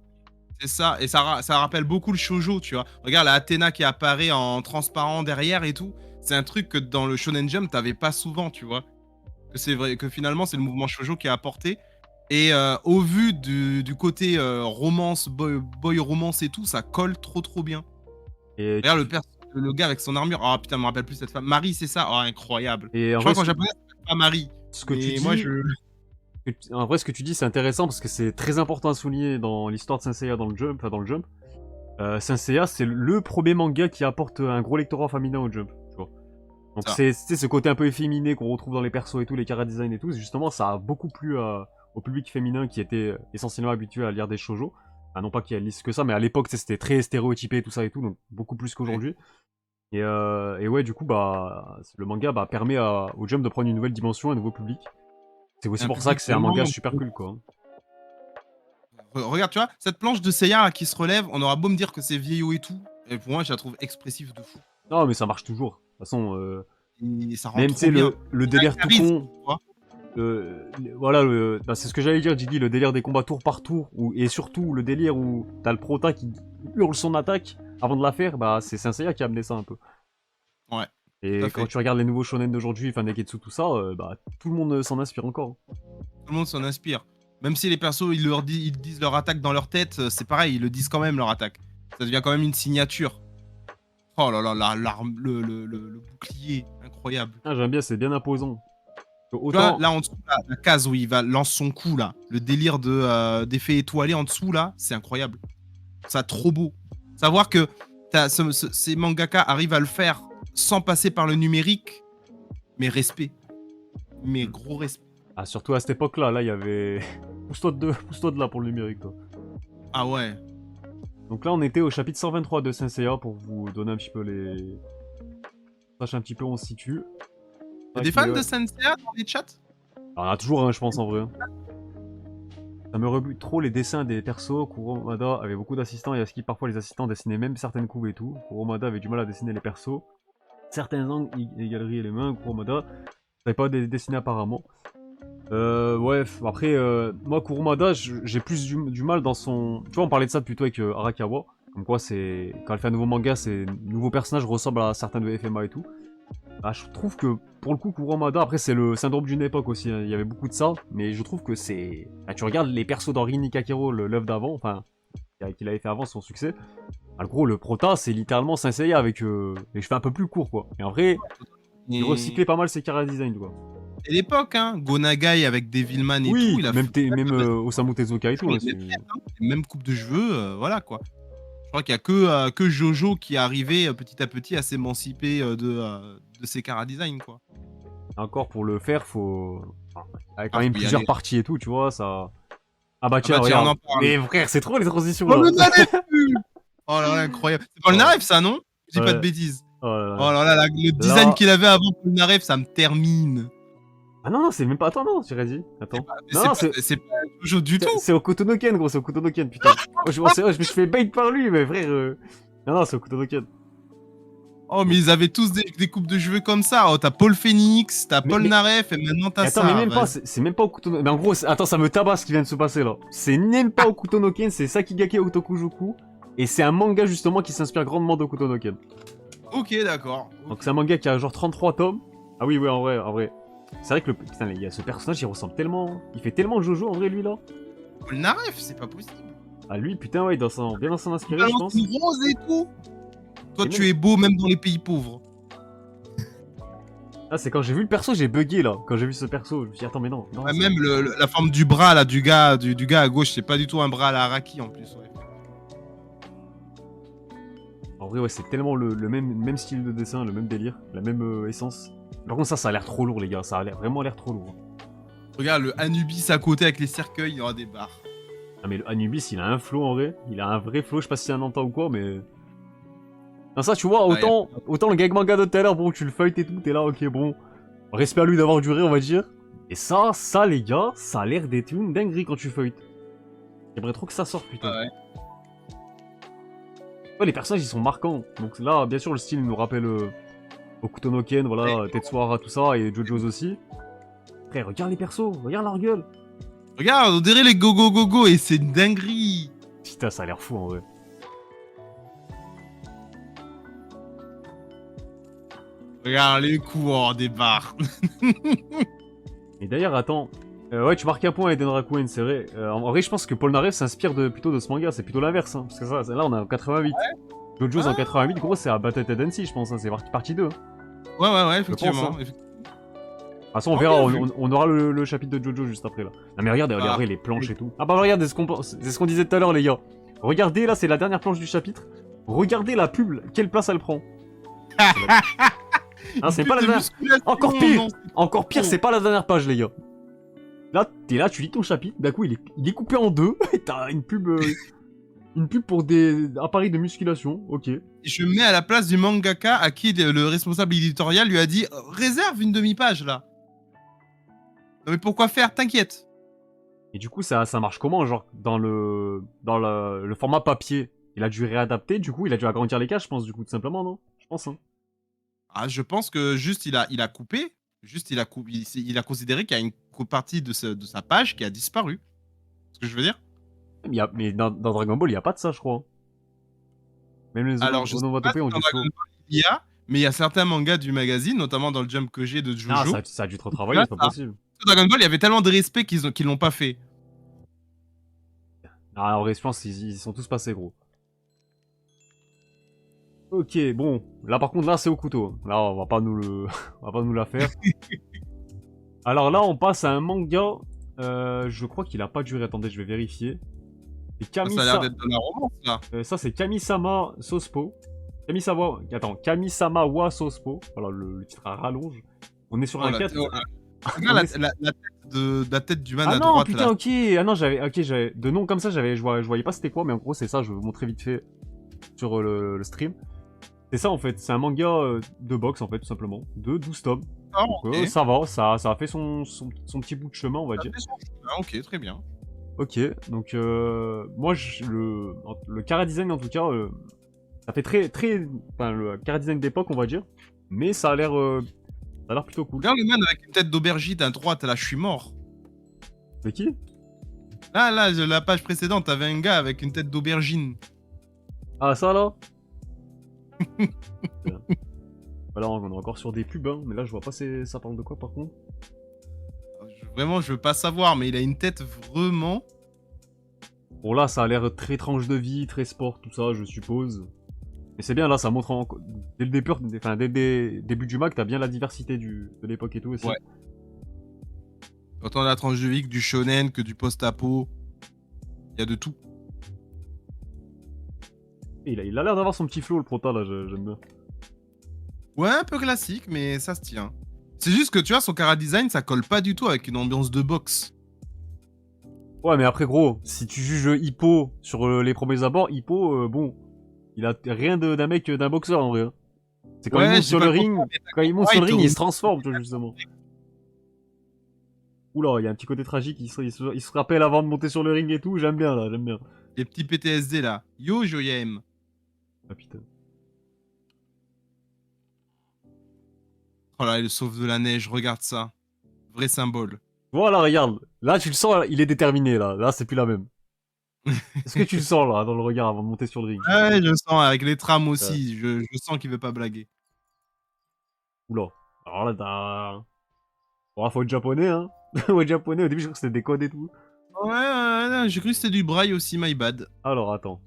C'est ça, et ça rappelle beaucoup le shoujo, tu vois. Regarde la Athéna qui apparaît en transparent derrière et tout. C'est un truc que dans le Shonen Jump, t'avais pas souvent, tu vois. Que c'est vrai, que finalement, c'est le mouvement shoujo qui a apporté. Et au vu du côté romance, boy romance et tout, ça colle trop trop bien. Et, Regarde le gars avec son armure. Oh putain, je me rappelle plus cette femme. Marie, c'est ça. Oh, incroyable. et Je en crois vrai, qu'en japonais, ça s'appelle pas Marie. ce que tu Mais dis, moi, je. En vrai, ce que tu dis, c'est intéressant parce que c'est très important à souligner dans l'histoire de Saint Seiya dans le Jump, enfin dans le Jump. Saint Seiya, c'est le premier manga qui apporte un gros lectorat féminin au Jump, tu vois. Donc Ça. c'est ce côté un peu efféminé qu'on retrouve dans les persos et tout, les chara design et tout. Justement, ça a beaucoup plu au public féminin qui était essentiellement habitué à lire des shoujo. Enfin, non pas qu'il y ait lisse que ça, mais à l'époque, c'était très stéréotypé tout ça et tout, donc beaucoup plus qu'aujourd'hui. Et ouais, du coup, bah, le manga bah, permet au Jump de prendre une nouvelle dimension, un nouveau public. C'est aussi Un pour ça public que c'est un tellement. manga super cool, quoi. Regarde, tu vois, cette planche de Seiya là, qui se relève, on aura beau me dire que c'est vieillot et tout, et pour moi, je la trouve expressive de fou. Non, mais ça marche toujours. De toute façon, Et ça rend même tu trop sais, bien. le délire tout Charisme, con. tu vois. Voilà, bah, c'est ce que j'allais dire, Didi, le délire des combats tour par tour, et surtout le délire où t'as le prota qui hurle son attaque avant de la faire, bah c'est Saint Seiya qui a amené ça un peu. Ouais, Et tout à quand fait. tu regardes les nouveaux shonen d'aujourd'hui, enfin Neketsu, tout ça, bah tout le monde s'en inspire encore. Tout le monde s'en inspire. Même si les persos, ils disent leur attaque dans leur tête, c'est pareil, ils le disent quand même leur attaque. Ça devient quand même une signature. Oh là là, l'arme, le bouclier, incroyable. Ah, j'aime bien, c'est bien imposant. Tu vois, Autant, là en dessous, la case où il va lance son coup là, le délire d'effet étoilé en dessous là, c'est incroyable. Ça trop beau. Savoir que ces mangaka arrivent à le faire sans passer par le numérique, mais respect. Mais gros respect. ah, surtout à cette époque-là, là, il y avait... pousse-toi de là pour le numérique, quoi. Ah ouais. Donc là, on était au chapitre 123 de Saint Seiya pour vous donner un petit peu les... Sache un petit peu où on se situe. Y'a des fans de Senseiya dans les chats? Alors, il y en a toujours un, je pense, en vrai. Ça me rebute trop les dessins des persos. Kuromada avait beaucoup d'assistants et à ce qui parfois les assistants dessinaient même certaines couves et tout. Kuromada avait du mal à dessiner les persos. Certains angles, les galeries et les mains, Kuromada savait pas dessiner apparemment. Ouais, après, moi, Kurumada, j'ai plus du mal dans son... Tu vois, on parlait de ça plutôt avec Arakawa. Comme quoi, c'est quand elle fait un nouveau manga, ses nouveaux personnages ressemblent à certains de FMA et tout. Bah, je trouve que, pour le coup, Kurumada, après, c'est le syndrome d'une époque aussi, hein. Il y avait beaucoup de ça, mais je trouve que c'est... Bah, tu regardes les persos dans Rin Nikakero, l'œuvre d'avant, enfin, qu'il avait fait avant son succès. Bah, le gros, le prota, c'est littéralement Saint Seiya avec les cheveux un peu plus courts, quoi. Et en vrai, il recyclait pas mal ses chara design, quoi. C'est l'époque, hein. Gonagai avec Devilman et Oui, tout, il a même, fait même Osamu Tezuka et tout. Hein, même coupe de cheveux, voilà quoi. Je crois qu'il y a que Jojo qui est arrivé petit à petit à s'émanciper de ses chara design, quoi. encore, pour le faire, faut... Avec quand Ah, même faut y plusieurs aller. parties et tout, tu vois, ça... Ah bah tiens, Ah bah tiens, on regarde. en parle. Mais frère, c'est trop les transitions, Oh là. le Naref. Oh là là, incroyable. C'est pas le Ouais. Naref ça, non? Je dis pas de Ouais. bêtises. Oh là Oh là. là là, le design qu'il avait avant pour le Naref, ça me termine. Ah non, non, c'est même pas... Attends, non, tu dit. Attends. Non, C'est pas Jojo du tout. c'est au Kotonoken, gros, c'est au Kotonoken, putain. Oh, je me suis fait bait par lui, mais frère... Non, non, c'est au Kotonoken. Oh, mais ils avaient tous des coupes de cheveux comme ça. Oh, t'as Paul Phoenix, t'as Paul Naref, et maintenant t'as Attends, ça. mais même pas, Vas-y. c'est même pas au Kutonoken. Mais en gros, attends, ça me tabasse ce qui vient de se passer là. C'est même pas au Kutonoken, c'est Sakigake Otokujuku. Et c'est un manga justement qui s'inspire grandement de Kutonoken. Ok, d'accord. Donc c'est un manga qui a genre 33 tomes. Ah oui, ouais, en vrai, en vrai. C'est vrai que putain, il y a ce personnage, il ressemble tellement. Il fait tellement Jojo en vrai, lui là. Paul Naref, c'est pas possible. Ah, lui, putain, ouais, bien dans s'en Il inspirer, je balance pense. une rose et tout. Toi, Et tu même- es beau même dans les pays pauvres. Ah, c'est quand j'ai vu le perso, j'ai bugué là. Quand j'ai vu ce perso, je me suis dit, attends, mais non. non Ouais, c'est- même la forme du bras là, du gars à gauche, c'est pas du tout un bras à la Araki en plus. Ouais. En vrai, ouais, c'est tellement le même style de dessin, le même délire, la même essence. Par contre, ça a l'air trop lourd, les gars. Ça a vraiment l'air trop lourd. Regarde le Anubis à côté avec les cercueils, il y aura des barres. Ah, mais le Anubis, il a un flow en vrai. Il a un vrai flow, je sais pas si c'est un Nanta ou quoi, mais. Non, ça, tu vois, autant le gag manga de tout à l'heure, bon, tu le feuilles et tout, t'es là, ok, bon. Respect à lui d'avoir duré, on va dire. Et ça, les gars, ça a l'air d'être une dinguerie quand tu feuilles. J'aimerais trop que ça sorte, putain. Ouais. Ouais, les personnages, ils sont marquants. Donc là, bien sûr, le style nous rappelle Okutonoken, voilà, Tetsuhara, tout ça, et JoJo's aussi. Frère, regarde les persos, regarde leur gueule. Regarde, on dirait les go et c'est une dinguerie. Putain, ça a l'air fou en vrai. Regarde les coups hors des barres. Et d'ailleurs, attends. Ouais, tu marques un point, Eden Rakuen, c'est vrai. En vrai, je pense que Paul Narev s'inspire plutôt de ce manga, c'est plutôt l'inverse. Hein, parce que ça, là, on est en 88. JoJo's en 88, gros, c'est à Battle Tendency, je pense. Hein, c'est partie 2. Hein. Ouais, Je pense, effectivement. hein. De toute façon, on Oh, verra, bien vu. on aura le chapitre de Jojo juste après là. Non mais regarde, Ah. regardez les planches et tout. Ah bah regarde, c'est ce qu'on disait tout à l'heure les gars. Regardez là, c'est la dernière planche du chapitre. Regardez la pub, quelle place elle prend. Ah, c'est pas la dernière. Encore pire. Encore pire, c'est pas la dernière page les gars. Là, t'es là, tu lis ton chapitre, d'un coup il est coupé en deux, et t'as une pub pour des appareils de musculation, ok. Je me mets à la place du mangaka à qui le responsable éditorial lui a dit réserve une demi-page là. Non mais pourquoi faire? T'inquiète. Et du coup, ça marche comment? Genre, dans le format papier, il a dû réadapter, du coup, il a dû agrandir les cases, je pense, du coup, tout simplement, non? Je pense, hein. Ah, je pense que juste il a coupé. Juste il a considéré qu'il y a une partie de sa page qui a disparu. C'est ce que je veux dire? Mais dans Dragon Ball, il n'y a pas de ça, je crois. Même les Alors, je sais pas si onomatopées ont dans du flow. Dragon Ball il y a, mais il y a certains mangas du magazine, notamment dans le Jump que j'ai de Ah, Jojo. ça a dû te retravailler, c'est pas possible. Dragon Ball, il y avait tellement de respect qu'ils l'ont pas fait. Ah, en vrai, je pense qu'ils sont tous passés, gros. Ok, bon. Là, par contre, là, c'est au couteau. Là, on va pas nous la faire. Alors là, on passe à un manga. Je crois qu'il a pas duré. Attendez, je vais vérifier. C'est Ça a l'air d'être de la romance là. ça, c'est Kamisama Sospo. Kamisama wa Sospo. Voilà, le titre à rallonge. On est sur Oh, un la 4. tête- Regarde la tête du man Ah à non, droite putain, là. ok. Ah non, j'avais de nom comme ça, je voyais pas c'était quoi, mais en gros, c'est ça. Je vais vous montrer vite fait sur le stream. C'est ça en fait, c'est un manga de boxe en fait, tout simplement. De 12 tomes. Ah, Donc, ok. ça va, ça a fait son petit bout de chemin, on va dire. Ah, ok, très bien. Ok, donc moi, le chara design en tout cas, ça fait enfin, le chara design d'époque, on va dire. Mais ça a l'air plutôt cool. Regarde le man avec une tête d'aubergine à droite, là, je suis mort. C'est qui? Là, la page précédente, t'avais un gars avec une tête d'aubergine. Ah, ça là? Voilà, on est encore sur des pubs, hein, mais là je vois pas ça parle de quoi par contre. Vraiment, je veux pas savoir, mais il a une tête vraiment. Bon là ça a l'air très tranche de vie, très sport, tout ça je suppose. Mais c'est bien là, ça montre dès le début, enfin dès le début du mag, t'as bien la diversité de l'époque et tout aussi. Ouais. Autant la tranche de vie que du shonen, que du post-apo. Il y a de tout. Et il a l'air d'avoir son petit flow le prota là, j'aime bien. Ouais, un peu classique, mais ça se tient. C'est juste que tu vois, son chara design, ça colle pas du tout avec une ambiance de boxe. Ouais mais après gros, si tu juges Hippo sur les premiers abords, Hippo, bon, il a rien d'un mec, d'un boxeur en vrai. Hein. C'est quand Ouais, il monte j'ai sur pas le le ring, contraire, mais quand il monte sur le ouais, ring, il il se transforme, tu vois, justement. Oula, il y a un petit côté tragique, il se rappelle avant de monter sur le ring et tout, j'aime bien là, j'aime bien. Les petits PTSD là. Yo, Joyem. Ah putain. Oh là, il sauve de la neige, regarde ça. Vrai symbole. Voilà, regarde, là tu le sens, il est déterminé là c'est plus la même. Est-ce que tu le sens là, dans le regard avant de monter sur le ring? Ouais, je sens, avec les trams aussi, je sens qu'il veut pas blaguer. Oula, alors là t'as... Bon, faut être japonais hein. Faut être japonais, au début je crois que c'était des codes et tout. Ouais, j'ai cru que c'était du braille aussi, my bad. Alors attends.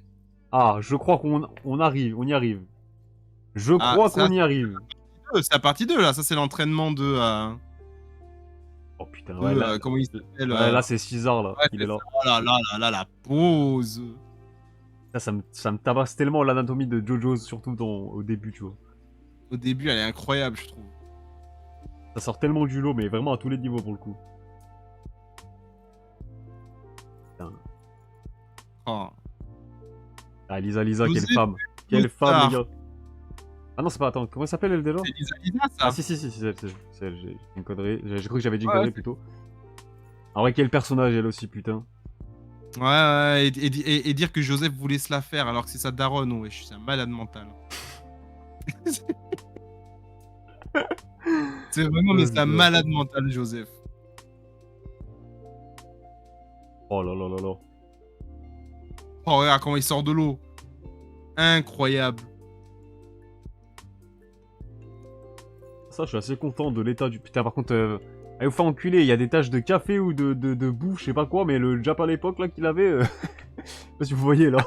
Ah, je crois on arrive, on y arrive. Je Ah, crois ça, qu'on y arrive. c'est la partie 2 là, ça c'est l'entraînement de... Oh putain, ouais, là, comment il s'appelle ouais, là c'est César là, ouais, il est là. Oh là là là là, la pose. Ça me tabasse tellement l'anatomie de Jojo, surtout au début, tu vois. Au début, elle est incroyable, je trouve. Ça sort tellement du lot, mais vraiment à tous les niveaux pour le coup. Putain. Oh. Ah, Lisa, quelle Joseph femme. Quelle femme, Lothar. les gars. Ah non, c'est pas, attends, comment elle s'appelle elle déjà? C'est Lisa, ça. Ah si, c'est elle, j'ai une connerie. J'ai cru que j'avais dit une Ouais, connerie c'est- plutôt. En vrai, quel personnage elle aussi, putain. Ouais, et dire que Joseph voulait se la faire alors que c'est sa daronne, wesh, c'est un malade mental. C'est vraiment, mais c'est un malade mental, Joseph. Oh là là là là. Oh, regarde comment il sort de l'eau. Incroyable. Ça, je suis assez content de l'état du... Putain, par contre, allez vous faire enculer, il y a des taches de café ou de boue, je sais pas quoi, mais le Jap à l'époque, là, qu'il avait... je sais pas si vous voyez, là.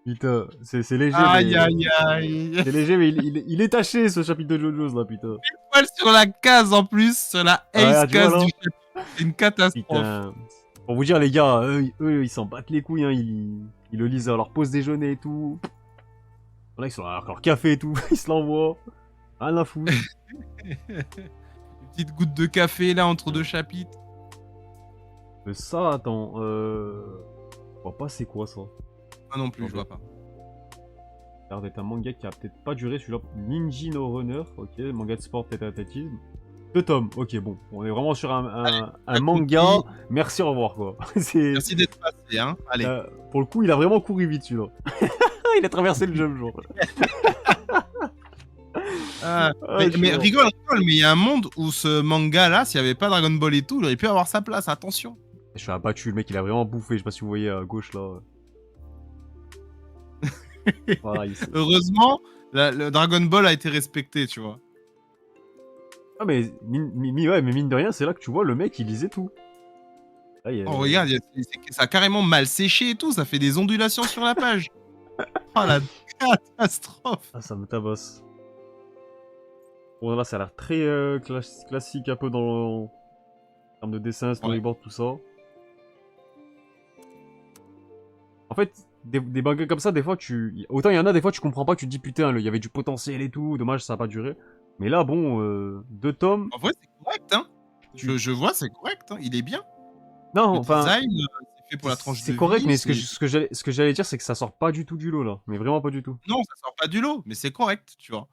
Putain, c'est léger, Aïe, mais... aïe, aïe. C'est léger, mais il est taché, ce chapitre de JoJo's, là, putain. Poil sur la case en plus, sur la Ah, ace tu vois, case du là? chapitre. C'est une catastrophe. Putain. Pour vous dire, les gars, eux ils s'en battent les couilles, hein. Ils le lisent à leur pause déjeuner et tout. Là, ils sont à leur café et tout. Ils se l'envoient. Rien à foutre. Une petite goutte de café là entre deux chapitres. Mais ça, attends, je vois pas c'est quoi ça. Ah non plus, je vois pas. Regarde, c'est un manga qui a peut-être pas duré celui-là. Ninja no Runner, ok, manga de sport, peut-être athlétisme. 2 tomes, ok, bon, on est vraiment sur un manga. Merci, au revoir quoi. Merci d'être passé, hein. Allez. Pour le coup, il a vraiment couru vite celui-là. Il a traversé le jump, genre. Mais rigole, mais il y a un monde où ce manga là, s'il y avait pas Dragon Ball et tout, il aurait pu avoir sa place, attention. Je suis abattu, le mec il a vraiment bouffé, je sais pas si vous voyez à gauche là. Voilà, Heureusement, le Dragon Ball a été respecté, tu vois. Ah mais, ouais, mais mine de rien, c'est là que tu vois le mec il lisait tout. Là, Oh regarde, ça a carrément mal séché et tout, ça fait des ondulations sur la page. Oh la catastrophe. Ah ça me tabasse. Bon là ça a l'air très classique un peu en termes de dessin, storyboard, tout ça. En fait, des mangas comme ça, des fois autant il y en a des fois tu comprends pas, tu te dis putain, il y avait du potentiel et tout, dommage ça a pas duré. Mais là bon, 2 tomes... En vrai c'est correct, hein. Je vois, c'est correct, hein. Il est bien. Non, Le enfin... design, c'est fait pour la tranche de C'est correct, vie, mais ce que j'allais dire, c'est que ça sort pas du tout du lot, là. Mais vraiment pas du tout. Non, ça sort pas du lot, mais c'est correct, tu vois.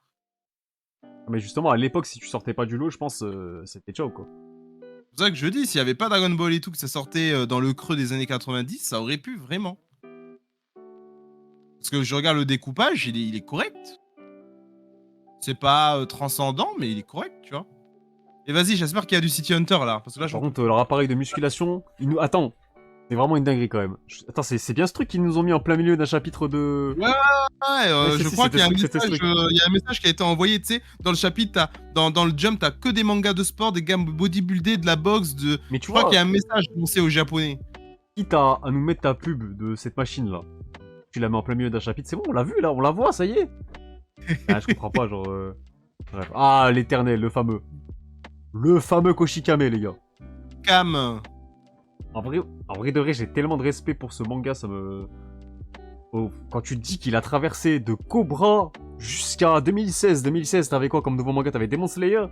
Mais justement, à l'époque, si tu sortais pas du lot, je pense, c'était ciao, quoi. C'est pour ça que je dis, s'il y avait pas Dragon Ball et tout, que ça sortait dans le creux des années 90, ça aurait pu, vraiment. Parce que je regarde le découpage, il est correct. C'est pas transcendant, mais il est correct, tu vois. Et vas-y, j'espère qu'il y a du City Hunter, là. Parce que là, Par contre, leur appareil de musculation, Attends, c'est vraiment une dinguerie, quand même. Attends, c'est bien ce truc qu'ils nous ont mis en plein milieu d'un chapitre de... Ouais, je crois qu'il y a un message qui a été envoyé, tu sais, dans le chapitre, dans le Jump, t'as que des mangas de sport, des gars bodybuildés, de la boxe, Mais tu je crois vois, qu'il y a un message annoncé aux japonais. quitte à nous mettre ta pub de cette machine-là, tu la mets en plein milieu d'un chapitre, c'est bon, on l'a vu, là, on la voit, ça y est. Ah, je comprends pas, genre... Bref. Ah, l'éternel, le fameux. Le fameux Koshikame, les gars. Cam. En vrai de vrai, j'ai tellement de respect pour ce manga, ça me... Oh, quand tu te dis qu'il a traversé de Cobra jusqu'à 2016, 2016, t'avais quoi comme nouveau manga? T'avais Demon Slayer?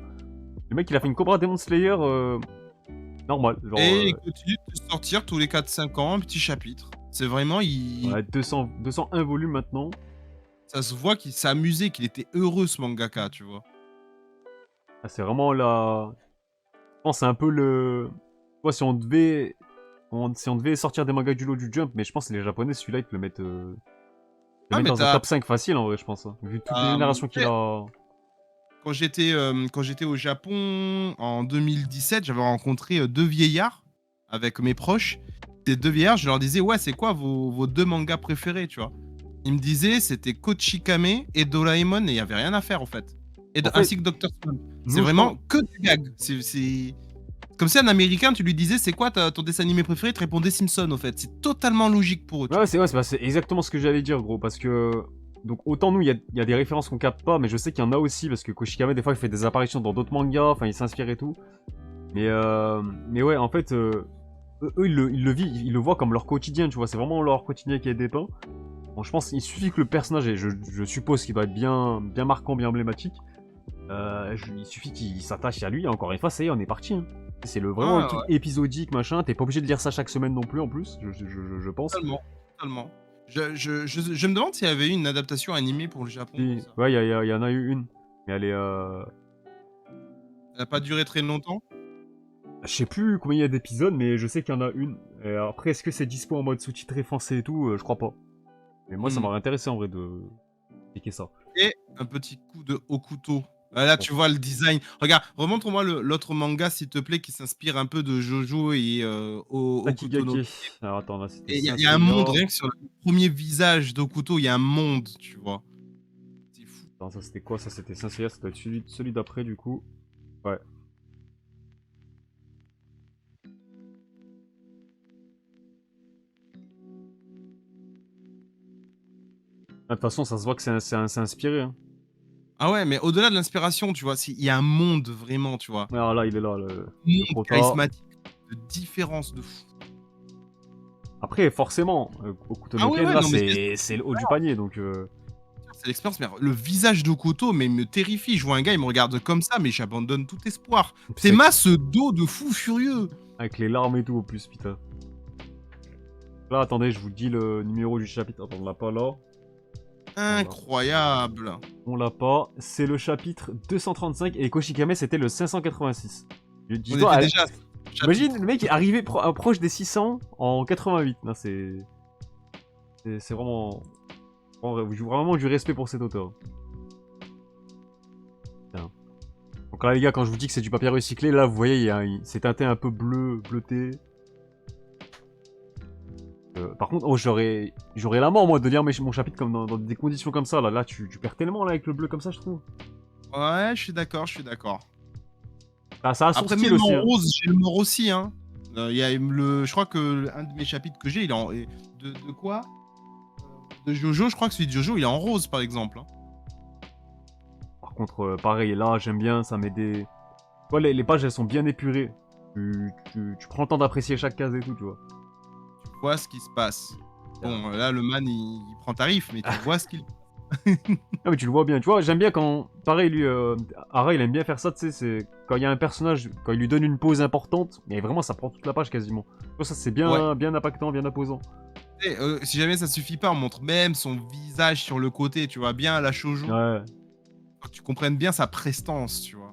Le mec, il a fait une Cobra Demon Slayer normal. Genre, Et il continue de sortir tous les 4-5 ans, un petit chapitre. C'est vraiment, ouais, 201 volumes maintenant. ça se voit qu'il s'est amusé, qu'il était heureux, ce mangaka, tu vois. Ah, c'est vraiment la... Je pense que c'est un peu le... Tu vois, si on devait sortir des mangas du lot du Jump, mais je pense que les Japonais, celui-là, ils te le mettent, Ah, mais dans un top 5 facile, en vrai, je pense. Hein, vu toutes les générations qu'il a... Quand j'étais au Japon en 2017, j'avais rencontré 2 vieillards avec mes proches. Ces 2 vieillards, je leur disais: «Ouais, c'est quoi vos 2 mangas préférés?» tu vois? Ils me disaient: «C'était Kochikame et Doraemon» et il y avait rien à faire, en fait. En fait, Ainsi que Dr. Stone. C'est nous, je vraiment pense... que des gags. C'est comme si un Américain, tu lui disais: «C'est quoi ton dessin animé préféré?» Il te répondait Simpson, au fait. C'est totalement logique pour eux, tu Ouais, vois? c'est exactement ce que j'allais dire, gros, parce que... Donc, autant nous, il y a des références qu'on capte pas, mais je sais qu'il y en a aussi, parce que Koshikame, des fois, il fait des apparitions dans d'autres mangas, enfin, il s'inspire et tout. Mais ouais, en fait, eux, ils le vivent, ils le voient comme leur quotidien, tu vois, c'est vraiment leur quotidien qui est dépeint. Bon, je pense qu'il suffit que le personnage, et je suppose qu'il doit être bien marquant, bien emblématique, il suffit qu'il s'attache à lui, et encore une fois, ça y est, on est parti. Hein. C'est vraiment Ouais, le truc ouais, épisodique, machin, t'es pas obligé de lire ça chaque semaine non plus, en plus, je pense. totalement, totalement. Je me demande s'il y avait eu une adaptation animée pour le Japon de ça. Ouais, il y en a eu une, mais elle est... Elle a pas duré très longtemps? Je sais plus combien il y a d'épisodes, mais je sais qu'il y en a une. Et après, est-ce que c'est dispo en mode sous-titré français et tout? Je crois pas. Mais moi, ça m'aurait intéressé en vrai de checker ça. Et un petit coup de haut couteau. Ah, là, tu vois le design. Regarde, remontre-moi l'autre manga, s'il te plaît, qui s'inspire un peu de Jojo et Okuto no. Takigaki. Alors attends, là, c'était Et Saint il y a un monde, Seiya. rien que sur le premier visage d'Okuto, il y a un monde, tu vois. C'est fou. Attends, ça c'était quoi? Ça c'était Saint Seiya, ça doit être celui d'après du coup. Ouais. De toute façon, ça se voit que c'est inspiré. Hein. Ah ouais, mais au-delà de l'inspiration, tu vois, il y a un monde vraiment, tu vois. Alors là, il est là, le Monde prota. charismatique, de différence de fou. Après, forcément, Hokuto no Ah ouais, Ken, ouais, là, non, mais c'est le haut du panier, donc... c'est l'expérience. Mais le visage d'Okoto, mais il me terrifie. Je vois un gars, il me regarde comme ça, mais j'abandonne tout espoir. C'est ce dos de fou furieux. Avec les larmes et tout, au plus, putain. Là, attendez, je vous dis le numéro du chapitre. Attends, on l'a pas là. Incroyable. On l'a pas. C'est le chapitre 235 et Koshikame, c'était le 586. On était déjà... Imagine, le mec est arrivé proche des 600 en 88. Là, c'est vraiment... Vraiment du respect pour cet auteur. Tiens. Donc là, les gars, quand je vous dis que c'est du papier recyclé, là, vous voyez, c'est teinté un peu bleuté. Par contre, oh, j'aurais la mort, moi, de lire mon chapitre comme dans des conditions comme ça. Là, tu perds tellement là avec le bleu comme ça, je trouve. Ouais, je suis d'accord. Ah, ça a son Après, style même aussi. en Hein. rose, j'ai le mort aussi. Hein. Je crois que un de mes chapitres que j'ai, il est en... De quoi De Jojo, je crois que celui de Jojo, il est en rose, par exemple. Hein. Par contre, pareil, là, j'aime bien, ça met des... Tu vois, les pages, elles sont bien épurées. Tu prends le temps d'apprécier chaque case et tout, tu vois. Tu vois ce qui se passe. Bon, là, le man, il prend tarif, mais tu vois ce qu'il... Non, mais tu le vois bien, tu vois, j'aime bien quand... Pareil, lui, Ara, il aime bien faire ça, tu sais, c'est... Quand il y a un personnage, quand il lui donne une pause importante, mais vraiment, ça prend toute la page, quasiment. Tu vois, ça, c'est bien, bien impactant, bien imposant. Et, si jamais ça suffit pas, on montre même son visage sur le côté, tu vois, bien à la shoujo. Ouais. Pour que tu comprennes bien sa prestance, tu vois.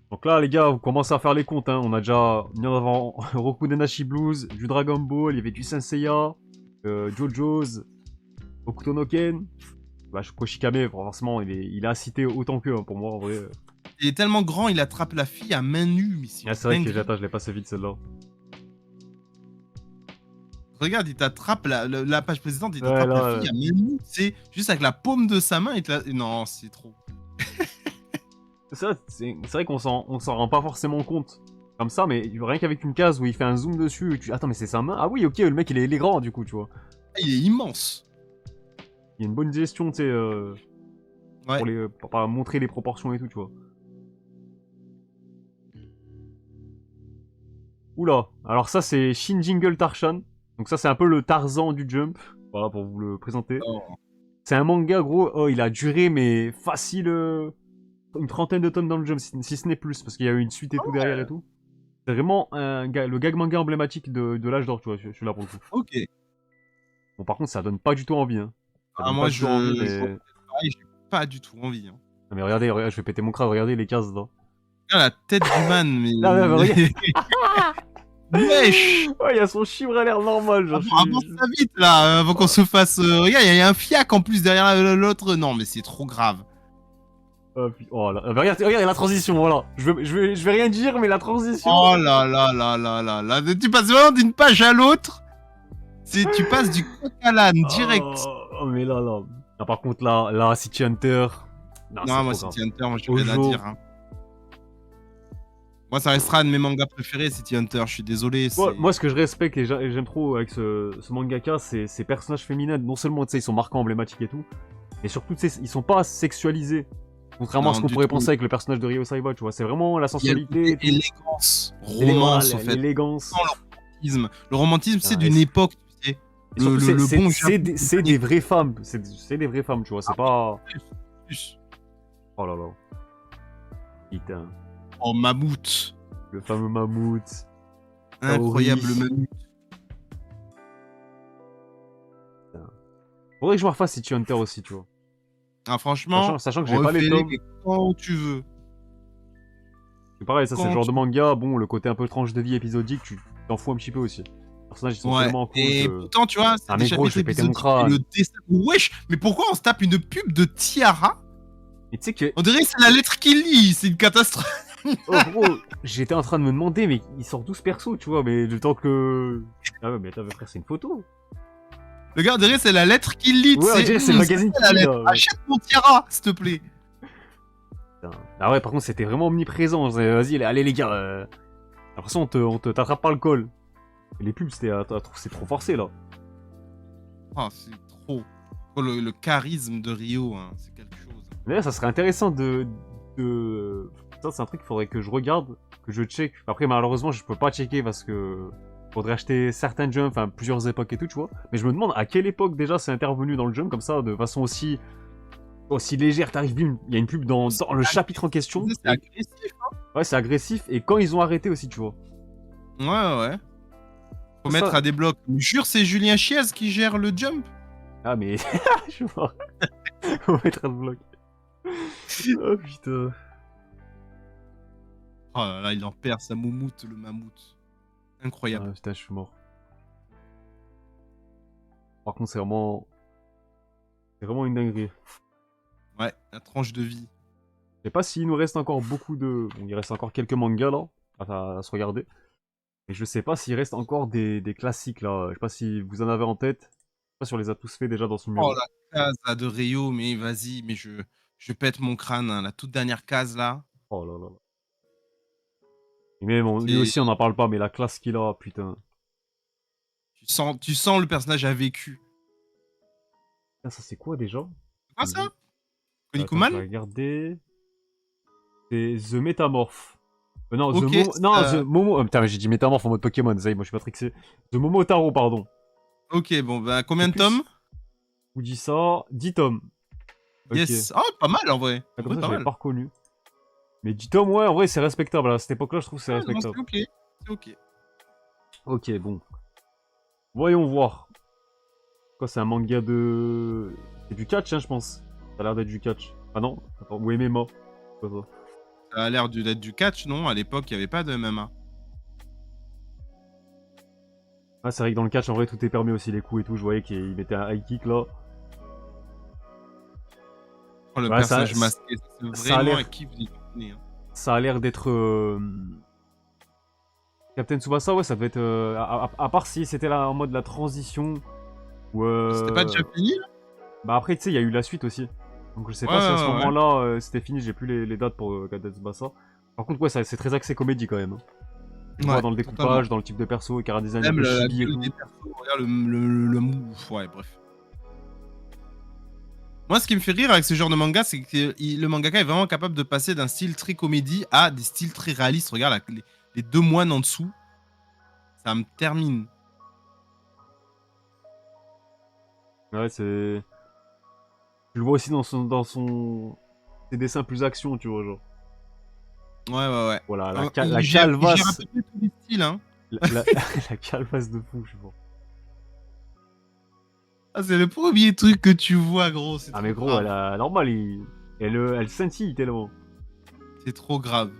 Donc là, les gars, vous commencez à faire les comptes. Hein. On a déjà mis en avant Roku Denashi Blues, du Dragon Ball, il y avait du Saint Seiya, JoJo's, Hokuto no Ken. Bah, Koshikame, forcément, il est à citer autant qu'eux, hein, pour moi, en vrai. Il est tellement grand, il attrape la fille à main nue. Mais Ah, c'est vrai que je l'ai passé vite, celle-là. Regarde, il t'attrape la page précédente, il t'attrape la fille à main nue. C'est juste avec la paume de sa main. Non, c'est trop. C'est vrai qu'on s'en rend pas forcément compte comme ça, mais rien qu'avec une case où il fait un zoom dessus, attends, mais c'est sa main? Ah oui, ok, le mec il est grand du coup, tu vois. Il est immense. Il y a une bonne gestion, tu sais, ouais. pour montrer les proportions et tout, tu vois. Oula, alors ça c'est Shin Jingle Tarshan, donc ça c'est un peu le Tarzan du Jump, voilà pour vous le présenter. Oh. C'est un manga gros, oh il a duré mais facile... une trentaine de tonnes dans le jump, si ce n'est plus, parce qu'il y a eu une suite et tout derrière et tout. C'est vraiment le gag manga emblématique de l'âge d'or, tu vois, je suis là pour le coup. Ok. Bon, par contre, ça donne pas du tout envie. Hein. Moi, j'ai pas du tout envie. Hein. Non, mais regardez, je vais péter mon crâne, regardez les cases là. Regarde la tête du man, mais. Non, mais regarde. Wesh. Ouais, il y a son chibre à l'air normal. Genre, avance ça vite là, avant qu'on se fasse. Regarde, il y a un fiac en plus derrière l'autre. Non, mais c'est trop grave. Oh là, regarde la transition, voilà. Je vais rien dire, mais la transition. Oh là là là là là là. Tu passes vraiment d'une page à l'autre. Tu passes du coq à l'âne direct. Oh, mais là. Non, par contre, là, City Hunter. Non, moi, City Hunter, moi, j'ai rien à dire. Hein. Moi, ça restera un de mes mangas préférés, City Hunter. Je suis désolé. Moi, ce que je respecte et j'aime trop avec ce mangaka, c'est ces personnages féminins. Non seulement, tu sais, ils sont marquants, emblématiques et tout, mais surtout, tu sais, ils sont pas sexualisés. Contrairement à ce qu'on pourrait penser avec le personnage de Ryo Saiba, tu vois, c'est vraiment la sensualité. L'élégance, romance, en fait. L'élégance. Le romantisme, c'est d'une époque, tu sais. C'est des vraies femmes, c'est des vraies femmes, tu vois, c'est pas... Oh là là. Putain. Oh, Mammouth. Le fameux Mammouth. Incroyable Mammouth. Faudrait que je me refasse City Hunter aussi, tu vois. Ah, franchement, sachant que j'ai pas les tomes. Quand tu veux. C'est pareil, ça c'est le genre de manga, bon, le côté un peu tranche de vie épisodique, tu t'en fous un petit peu aussi. Les personnages ils sont tellement cool. Et pourtant, tu vois, c'est des chapitres épisodiques. Wesh, mais pourquoi on se tape une pub de Tiara? Et tu sais que... On dirait que c'est la lettre qu'il lit, c'est une catastrophe. Oh gros, j'étais en train de me demander, mais il sort 12 persos, tu vois, mais le temps que... Ah ouais, mais attends, frère, c'est une photo. Le gars, on dirait c'est la lettre qu'il lit, ouais, c'est le magazine qui lit, là. Achète mon Tiara, s'il te plaît. Ah ouais, par contre, c'était vraiment omniprésent. Vas-y, allez les gars. Après ça, on te t'attrape par le col. Et les pubs, c'est trop forcé là. Ah, c'est trop. Oh, le charisme de Rio, hein, c'est quelque chose. D'ailleurs, ça serait intéressant Ça, c'est un truc qu'il faudrait que je regarde, que je check. Après, malheureusement, je peux pas checker parce que faudrait acheter certains jumps, enfin plusieurs époques et tout, tu vois. Mais je me demande à quelle époque déjà c'est intervenu dans le jump comme ça, de façon aussi légère. T'arrives, bim, il y a une pub dans le chapitre en question. C'est agressif. Ouais, c'est agressif. Et quand ils ont arrêté aussi, tu vois. Ouais, ouais. Faut Ça- mettre à des blocs. Je jure, c'est Julien Chiez qui gère le jump. Ah, mais. Je suis mort. On va mettre un bloc. Oh putain. Oh là là, il en perd sa moumoute, le mammouth. Incroyable. Ah, putain, je suis mort. Par contre, c'est vraiment. C'est vraiment une dinguerie. Ouais, la tranche de vie. Je sais pas s'il nous reste encore beaucoup de. Bon, il reste encore quelques mangas là, à se regarder. Mais je sais pas s'il reste encore des classiques là. Je sais pas si vous en avez en tête. Je sais pas si on les a tous fait déjà dans ce mur. Oh, la case là, de Rio, mais vas-y, mais je pète mon crâne, hein, la toute dernière case là. Oh là là. Et même, lui C'est, aussi, on n'en parle pas, mais la classe qu'il a, putain. tu sens le personnage a vécu. Putain, ça c'est quoi déjà? C'est quoi ça? Attends, je vais Konikuman? regarder. C'est The Métamorphe. Non, Ok, The Momo. Non, ça- The Momo. Putain, mais j'ai dit Métamorphe en mode Pokémon, ça y est, moi je suis pas trixé. The Momotaro, pardon. ok, bon, bah combien de Plus. tomes? Je vous dis ça. 10 tomes. Ok. Yes. Oh, pas mal en vrai. Ah, En comme vrai, ça, pas je l'avais mal. pas reconnu. Mais 10 tomes, ouais, en vrai, c'est respectable. À cette époque-là, je trouve que c'est Ouais, non, respectable. c'est ok. C'est ok. Ok, bon. Voyons voir. Quoi, c'est un manga de. C'est du catch, hein, je pense. Ça a l'air d'être du catch. Ah non? Attends, ou MMA. C'est quoi ça? Ça a l'air d'être du catch, non? À l'époque, il n'y avait pas de MMA. Ah, c'est vrai que dans le catch, en vrai, tout est permis aussi, les coups et tout. Je voyais qu'il mettait un high kick là. Oh, le Ouais, personnage masqué, c'est ça a vraiment l'air- un kiff d'y tourner, hein. Ça a l'air d'être. Captain Tsubasa, ouais, ça devait être. À part si c'était là en mode la transition. Ou. C'était pas déjà fini là? Bah après, tu sais, il y a eu la suite aussi. Donc je sais Ouais, pas si à ce ouais, ouais. moment-là c'était fini, j'ai plus les dates pour Captain Tsubasa. Par contre, ouais, c'est très axé comédie quand même. Tu vois, Ouais, dans le totalement. découpage, dans le type de perso, le chara-design un Même peu la chibi et gueule tout. des persos, regarde le move. Ouais, bref. Moi, ce qui me fait rire avec ce genre de manga, c'est que le mangaka est vraiment capable de passer d'un style très comédie à des styles très réalistes. Regarde les deux moines en dessous. Ça me termine. Ouais, c'est. Tu le vois aussi dans ses dessins plus action, tu vois, genre. Ouais, ouais, ouais. Voilà, la Il gère à calvasse. peu près tous les styles, hein. La calvasse de fou, je vois. Ah, c'est le premier truc que tu vois, gros. C'est Ah, trop mais gros, grave. normal, elle scintille tellement. C'est trop grave.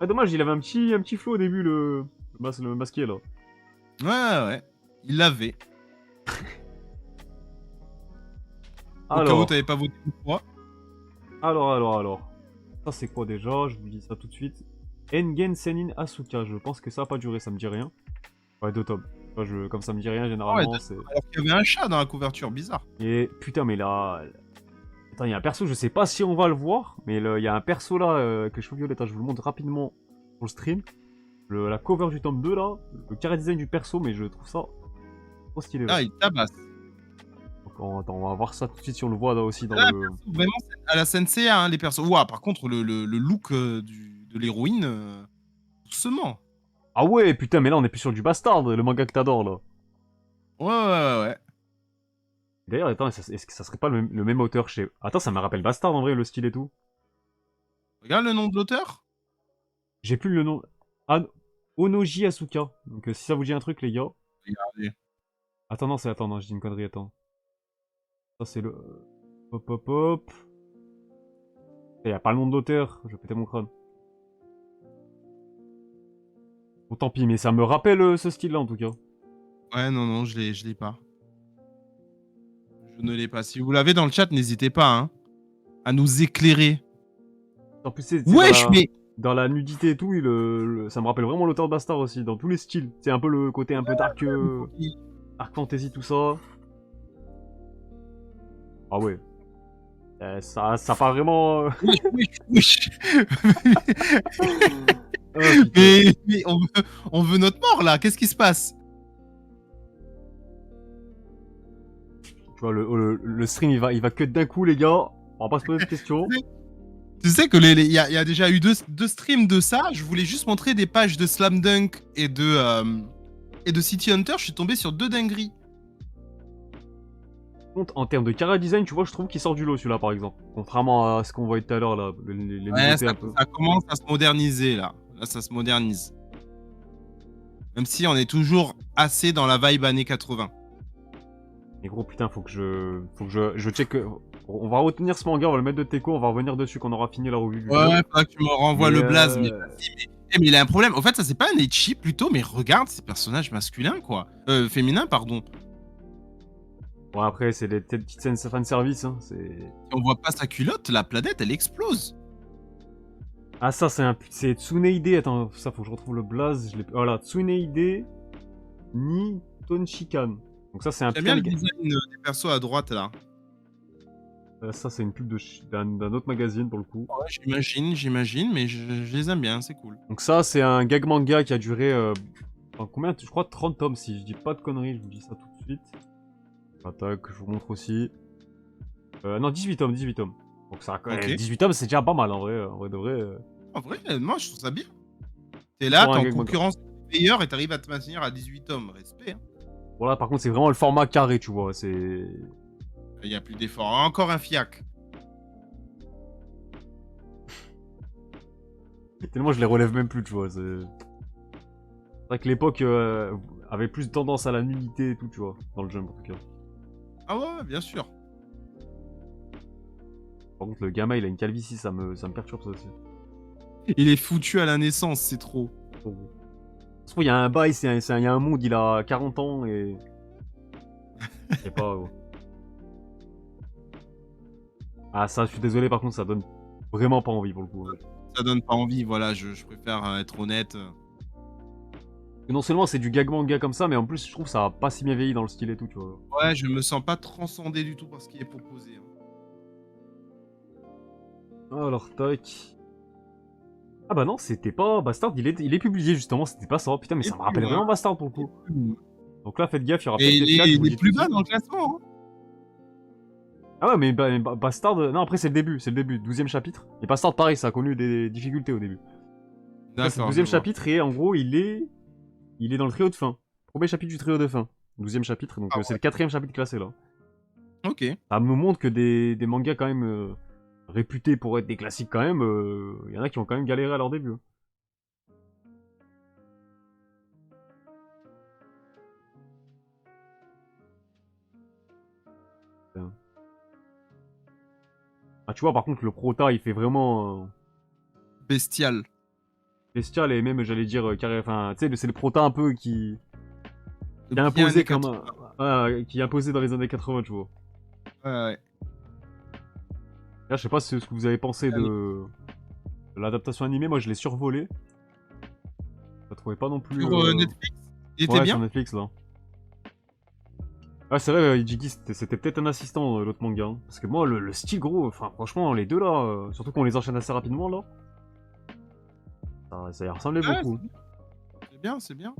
Ah, dommage, il avait un petit flow au début, le masqué là. Ouais, ouais. Il l'avait. Au cas où Alors, t'avais pas voté pour moi. alors. Ça, c'est quoi déjà? Je vous dis ça tout de suite. Engen Senin Asuka, je pense que ça a pas duré, ça me dit rien. Ouais, 2 tomes. Comme ça me dit rien, Ah ouais, généralement, c'est. alors qu'il y avait un chat dans la couverture, bizarre. Et putain, mais là. Attends, il y a un perso, je sais pas si on va le voir, mais il y a un perso là que je trouve violette. Je vous le montre rapidement sur le stream. La cover du tome 2 là, le carré design du perso, mais je trouve ça trop stylé. Là. Ah, il tabasse. Donc, attends, on va voir ça tout de suite si on le voit là aussi dans Là, le. vraiment, à la Sensei, hein, les persos. Ouah, par contre, le look de l'héroïne, doucement. Ah ouais, putain, mais là on est plus sur du bastard, le manga que t'adores là. Ouais. D'ailleurs, attends, est-ce que ça serait pas le même auteur chez. Attends, ça me rappelle Bastard en vrai, le style et tout. Regarde le nom de l'auteur. J'ai plus le nom. Ah, Onoji Asuka. Donc si ça vous dit un truc, les gars. Regardez. Attends, non, je dis une connerie, attends. Ça, c'est le. Hop. Il y a pas le nom de l'auteur, je vais péter mon crâne. Bon, tant pis, mais ça me rappelle ce style-là en tout cas. Ouais, non, je l'ai pas. Je ne l'ai pas. Si vous l'avez dans le chat, n'hésitez pas, hein, à nous éclairer. En plus, c'est Wesh, mais. dans la nudité et tout, ça me rappelle vraiment l'auteur de Bastard aussi, dans tous les styles. C'est un peu le côté un peu dark, dark fantasy, tout ça. Ah ouais. Ça part vraiment. Wesh. Ah, putain. Mais on veut notre mort là, qu'est-ce qui se passe? Tu vois, le stream, il va que d'un coup, les gars. On va pas se poser de questions. Tu sais que il y a déjà eu deux streams de ça. Je voulais juste montrer des pages de Slam Dunk et de City Hunter. Je suis tombé sur 2 dingueries. En termes de chara design, tu vois, je trouve qu'il sort du lot celui-là par exemple. Contrairement à ce qu'on voyait tout à l'heure là, les Ouais, nouveautés un peu. ça commence à se moderniser là. Là, ça se modernise. Même si on est toujours assez dans la vibe années 80. Et gros, putain, faut que je check. On va retenir ce manga, on va le mettre de Teco, on va revenir dessus quand on aura fini la revue du jeu. Ouais, faudra que tu me renvoies Mais le blaze. Mais vas-y, mais il a un problème. En fait, ça c'est pas un ecchi plutôt, mais regarde ces personnages masculins quoi. Féminins, pardon. Bon, après, c'est des petites scènes fan service. Hein, Si on voit pas sa culotte, la planète elle explose. Ah, ça, c'est Tsuneide. Attends, ça, faut que je retrouve le blaze. Voilà, Tsuneide ni Tonshikan. Donc, ça, c'est un J'aime bien le putain de- design des persos à droite là. Ça, c'est une pub d'un autre magazine pour le coup. Ouais, j'imagine, mais je les aime bien, c'est cool. Donc, ça, c'est un gag manga qui a duré. Combien? Je crois 30 tomes, si je dis pas de conneries, je vous dis ça tout de suite. Attaque, je vous montre aussi. Non, 18 tomes, 18 tomes. Donc ça, Ok. 18 tomes, c'est déjà pas mal en vrai de vrai. En vrai, moi je trouve ça bien. T'es là, Pour t'es un en gag manga. concurrence meilleur et t'arrives à te maintenir à 18 tomes. Respect. Hein. Voilà, par contre, c'est vraiment le format carré, tu vois. C'est. Il y a plus d'efforts. Encore un fiac. Tellement je les relève même plus, tu vois. C'est vrai que l'époque avait plus tendance à la nudité et tout, tu vois. Dans le jump en tout cas. Ah ouais, bien sûr. Par contre, le gamin, il a une calvitie, ça me perturbe ça aussi. Il est foutu à la naissance, c'est trop. Trop beau. Je trouve il y a un bail, il y a un monde, il a 40 ans et. Je sais pas, gros. Ah, ça, je suis désolé, par contre, ça donne vraiment pas envie pour le coup. Ouais. Ça donne pas envie, voilà, je préfère être honnête. Et non seulement c'est du gag manga comme ça, mais en plus, je trouve ça a pas si bien vieilli dans le style et tout, tu vois. Ouais, je me sens pas transcendé du tout par ce qui est proposé. Hein. Alors, tac. Ah bah non, c'était pas Bastard, il est publié justement, c'était pas ça. Putain, mais ça me rappelle vraiment Bastard pour le coup. Donc là, faites gaffe, il y aura peut-être Et des fiacs, je vous il dis est plus tout de bas suite. dans le classement. Hein. Ah ouais, mais Bastard. Non, après, c'est le début, 12e chapitre. Et Bastard, pareil, ça a connu des difficultés au début. Là, c'est le 12e chapitre et en gros, il est dans le trio de fin. Premier chapitre du trio de fin. 12e chapitre, donc c'est le 4e chapitre classé là. Ok. Ça me montre que des mangas quand même réputés pour être des classiques quand même, il y en a qui ont quand même galéré à leur début. Ah, tu vois, par contre, le prota, il fait vraiment Bestial. bestial et même, j'allais dire, carré. Enfin, tu sais, c'est le prota un peu qui est Bien imposé années comme 80. qui est imposé dans les années 80, tu vois. Ouais. Là, je sais pas ce que vous avez pensé de l'adaptation animée. Moi, je l'ai survolé. Je la trouvais pas non plus. Sur Netflix, il était Ouais, bien. sur Netflix là. Ah, c'est vrai, Ijiki, c'était peut-être un assistant, l'autre manga. Hein. Parce que moi, le style gros, enfin, franchement, les deux là, surtout qu'on les enchaîne assez rapidement là, ça y ressemblait Ouais, beaucoup. c'est bien, c'est bien.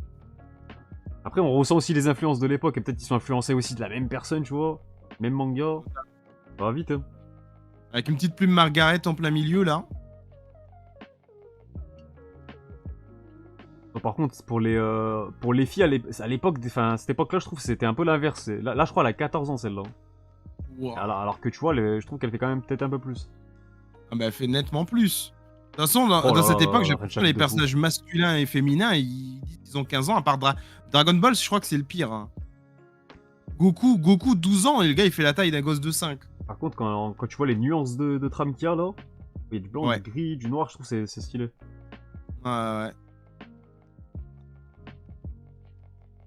Après, on ressent aussi les influences de l'époque, et peut-être qu'ils sont influencés aussi de la même personne, tu vois. Même manga. Ça va vite, hein. Avec une petite plume Margaret en plein milieu là. Bon, par contre, pour les filles à l'époque, enfin, cette époque-là, je trouve que c'était un peu l'inverse. Là, je crois, elle a 14 ans celle-là. Wow. Alors que tu vois, je trouve qu'elle fait quand même peut-être un peu plus. Ah bah elle fait nettement plus. De toute façon, dans, Oh dans là cette là époque, là, j'ai la l'impression Red que les Shack de fou. personnages masculins et féminins, ils disent qu'ils ont 15 ans, à part Dragon Ball, je crois que c'est le pire. Hein. Goku, 12 ans, et le gars, il fait la taille d'un gosse de 5. Par contre, quand tu vois les nuances de trame qu'il y a là, il y a du blanc, Ouais. du gris, du noir, je trouve que c'est stylé. Ouais.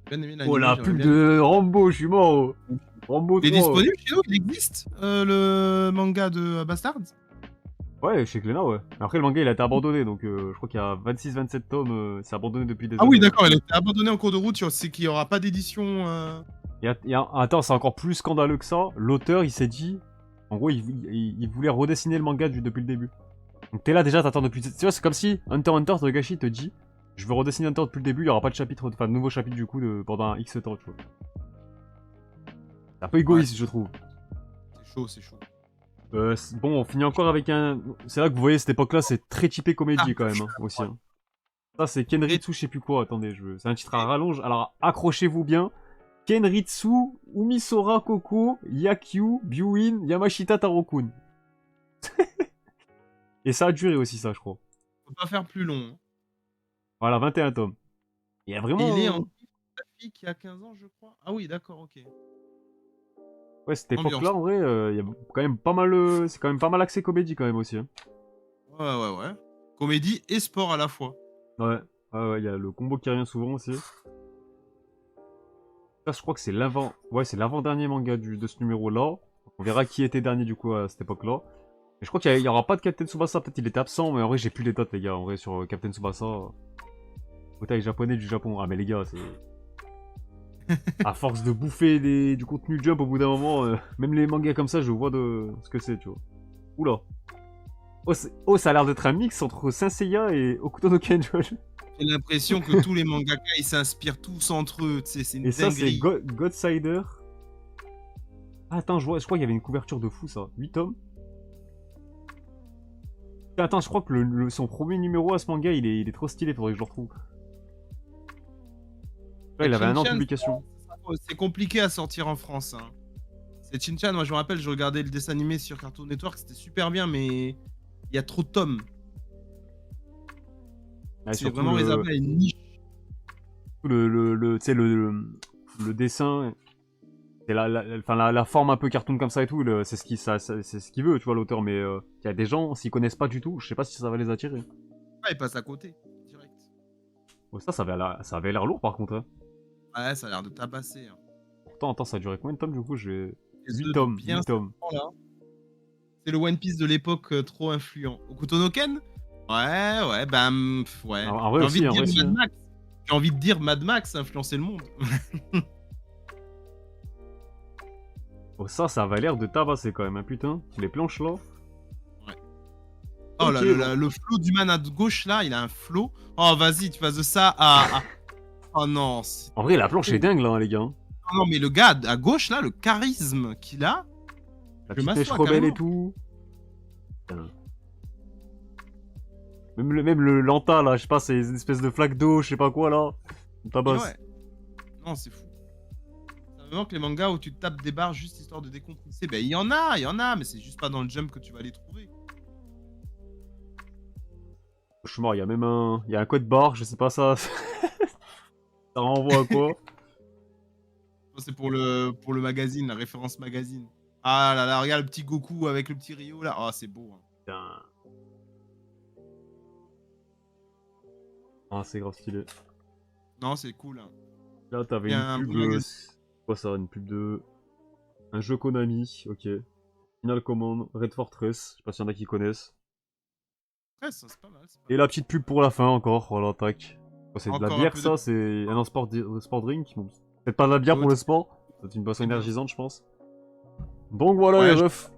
Bien aimé Oh l'anime, la j'aimerais pub bien- de Rambo, je suis mort. Rambo 3. Il est disponible chez nous, il existe le manga de Bastard. Ouais, chez Glénat, ouais. Mais après, le manga, il a été abandonné, donc je crois qu'il y a 26-27 tomes, c'est abandonné depuis des Ah oui, années. d'accord, il a été abandonné en cours de route, c'est qu'il n'y aura pas d'édition. Attends, c'est encore plus scandaleux que ça. L'auteur, il s'est dit... En gros, il voulait redessiner le manga depuis le début. Donc t'es là déjà, t'attends depuis... Tu vois, c'est comme si Hunter x Hunter Togashi te dit je veux redessiner Hunter depuis le début, il y aura pas de chapitre, enfin de nouveau chapitre du coup pendant un X temps, tu vois. C'est un peu égoïste, je trouve. C'est chaud, c'est chaud. Bon, on finit encore avec un... C'est là que vous voyez, cette époque-là, c'est très typé comédie quand même, hein, aussi. Hein. Ça, c'est Kenritsu, je sais plus quoi, attendez, c'est un titre à rallonge, alors accrochez-vous bien. Kenritsu, Umisora Koko, Yakyu, Byuin, Yamashita Tarokun. Et ça a duré aussi, ça, je crois. Faut pas faire plus long. Hein. Voilà, 21 tomes. Il y a vraiment... Et il est en sa fille qui a 15 ans, je crois. Ah oui, d'accord, ok. Ouais, cette époque-là, en vrai, il y a quand même pas mal... c'est quand même pas mal axé comédie, quand même, aussi. Hein. Ouais. Comédie et sport à la fois. Ouais, il y a le combo qui revient souvent aussi. Ça, je crois que c'est l'avant... Ouais, c'est l'avant-dernier manga de ce numéro-là. On verra qui était dernier, du coup, à cette époque-là. Et je crois qu'il y aura pas de Captain Tsubasa, peut-être il était absent, mais en vrai, j'ai plus les dates, les gars, en vrai, sur Captain Tsubasa. Bataille japonais du Japon. Ah, mais les gars, c'est... À force de bouffer du contenu Jump, au bout d'un moment, même les mangas comme ça, je vois de ce que c'est, tu vois. Oula. Oh, ça a l'air d'être un mix entre Saint Seiya et Hokuto no Ken, tu vois. J'ai l'impression que tous les mangaka, ils s'inspirent tous entre eux, tu sais, c'est une Et ça, c'est dinguerie. Godsider. Ah, attends, je crois qu'il y avait une couverture de fou, ça. 8 tomes. Attends, je crois que son premier numéro à ce manga, il est trop stylé, faudrait que je le retrouve. Là, il avait un an de publication. C'est compliqué à sortir en France. Hein. C'est Shin-Chan, moi je me rappelle, je regardais le dessin animé sur Cartoon Network, c'était super bien, mais il y a trop de tomes. Ah, c'est vraiment réservé à une niche. Le dessin, c'est la forme un peu cartoon comme ça et tout, c'est ce qu'il veut, tu vois, l'auteur, mais il y a des gens, s'ils connaissent pas du tout, je sais pas si ça va les attirer. Ah, ils passent à côté, direct. Oh, ça avait l'air lourd par contre. Hein. Ouais, ça a l'air de tabasser. Hein. Pourtant, attends, ça a duré combien de tomes du coup? J'ai 8 tomes, 8 tomes. C'est le One Piece de l'époque trop influent. Hokuto no Ken? Ouais, ouais. En vrai aussi, J'ai envie de dire Mad Max a influencé le monde. Oh, ça avait l'air de tabasser quand même, hein, putain. Les planches là. Ouais. Oh, okay, le flow du man à gauche là, il a un flow. Oh, vas-y, tu passes de ça à... Oh non. En vrai, la planche est dingue là, hein, les gars. Non, mais le gars à gauche là, le charisme qu'il a. La petite mèche rebelle et tout. Putain. Même le lanta là, je sais pas, c'est une espèce de flaque d'eau, je sais pas quoi là. Tabasse. Ouais. Non, c'est fou. Ça me manque les mangas où tu te tapes des barres juste histoire de décompresser. Ben, il y en a, mais c'est juste pas dans le jump que tu vas les trouver. Je suis mort, il y a même un. Il y a un code barre, je sais pas ça. Ça renvoie à quoi? C'est pour le magazine, la référence magazine. Ah là là, regarde le petit Goku avec le petit Ryo là. Oh, c'est beau. Hein. Putain. Ah, c'est grave stylé. Non, c'est cool. Hein. Là, t'avais une pub. Quoi ça? Une pub de. Un jeu Konami, ok. Final Command, Red Fortress, je sais pas s'il y en a qui connaissent. Ouais, ça, c'est pas mal. Et la petite pub pour la fin encore, voilà, tac. C'est de la bière, ça, c'est un sport drink. Bon, peut-être pas de la bière pour le sport, c'est une boisson énergisante, je pense. Donc voilà les refs.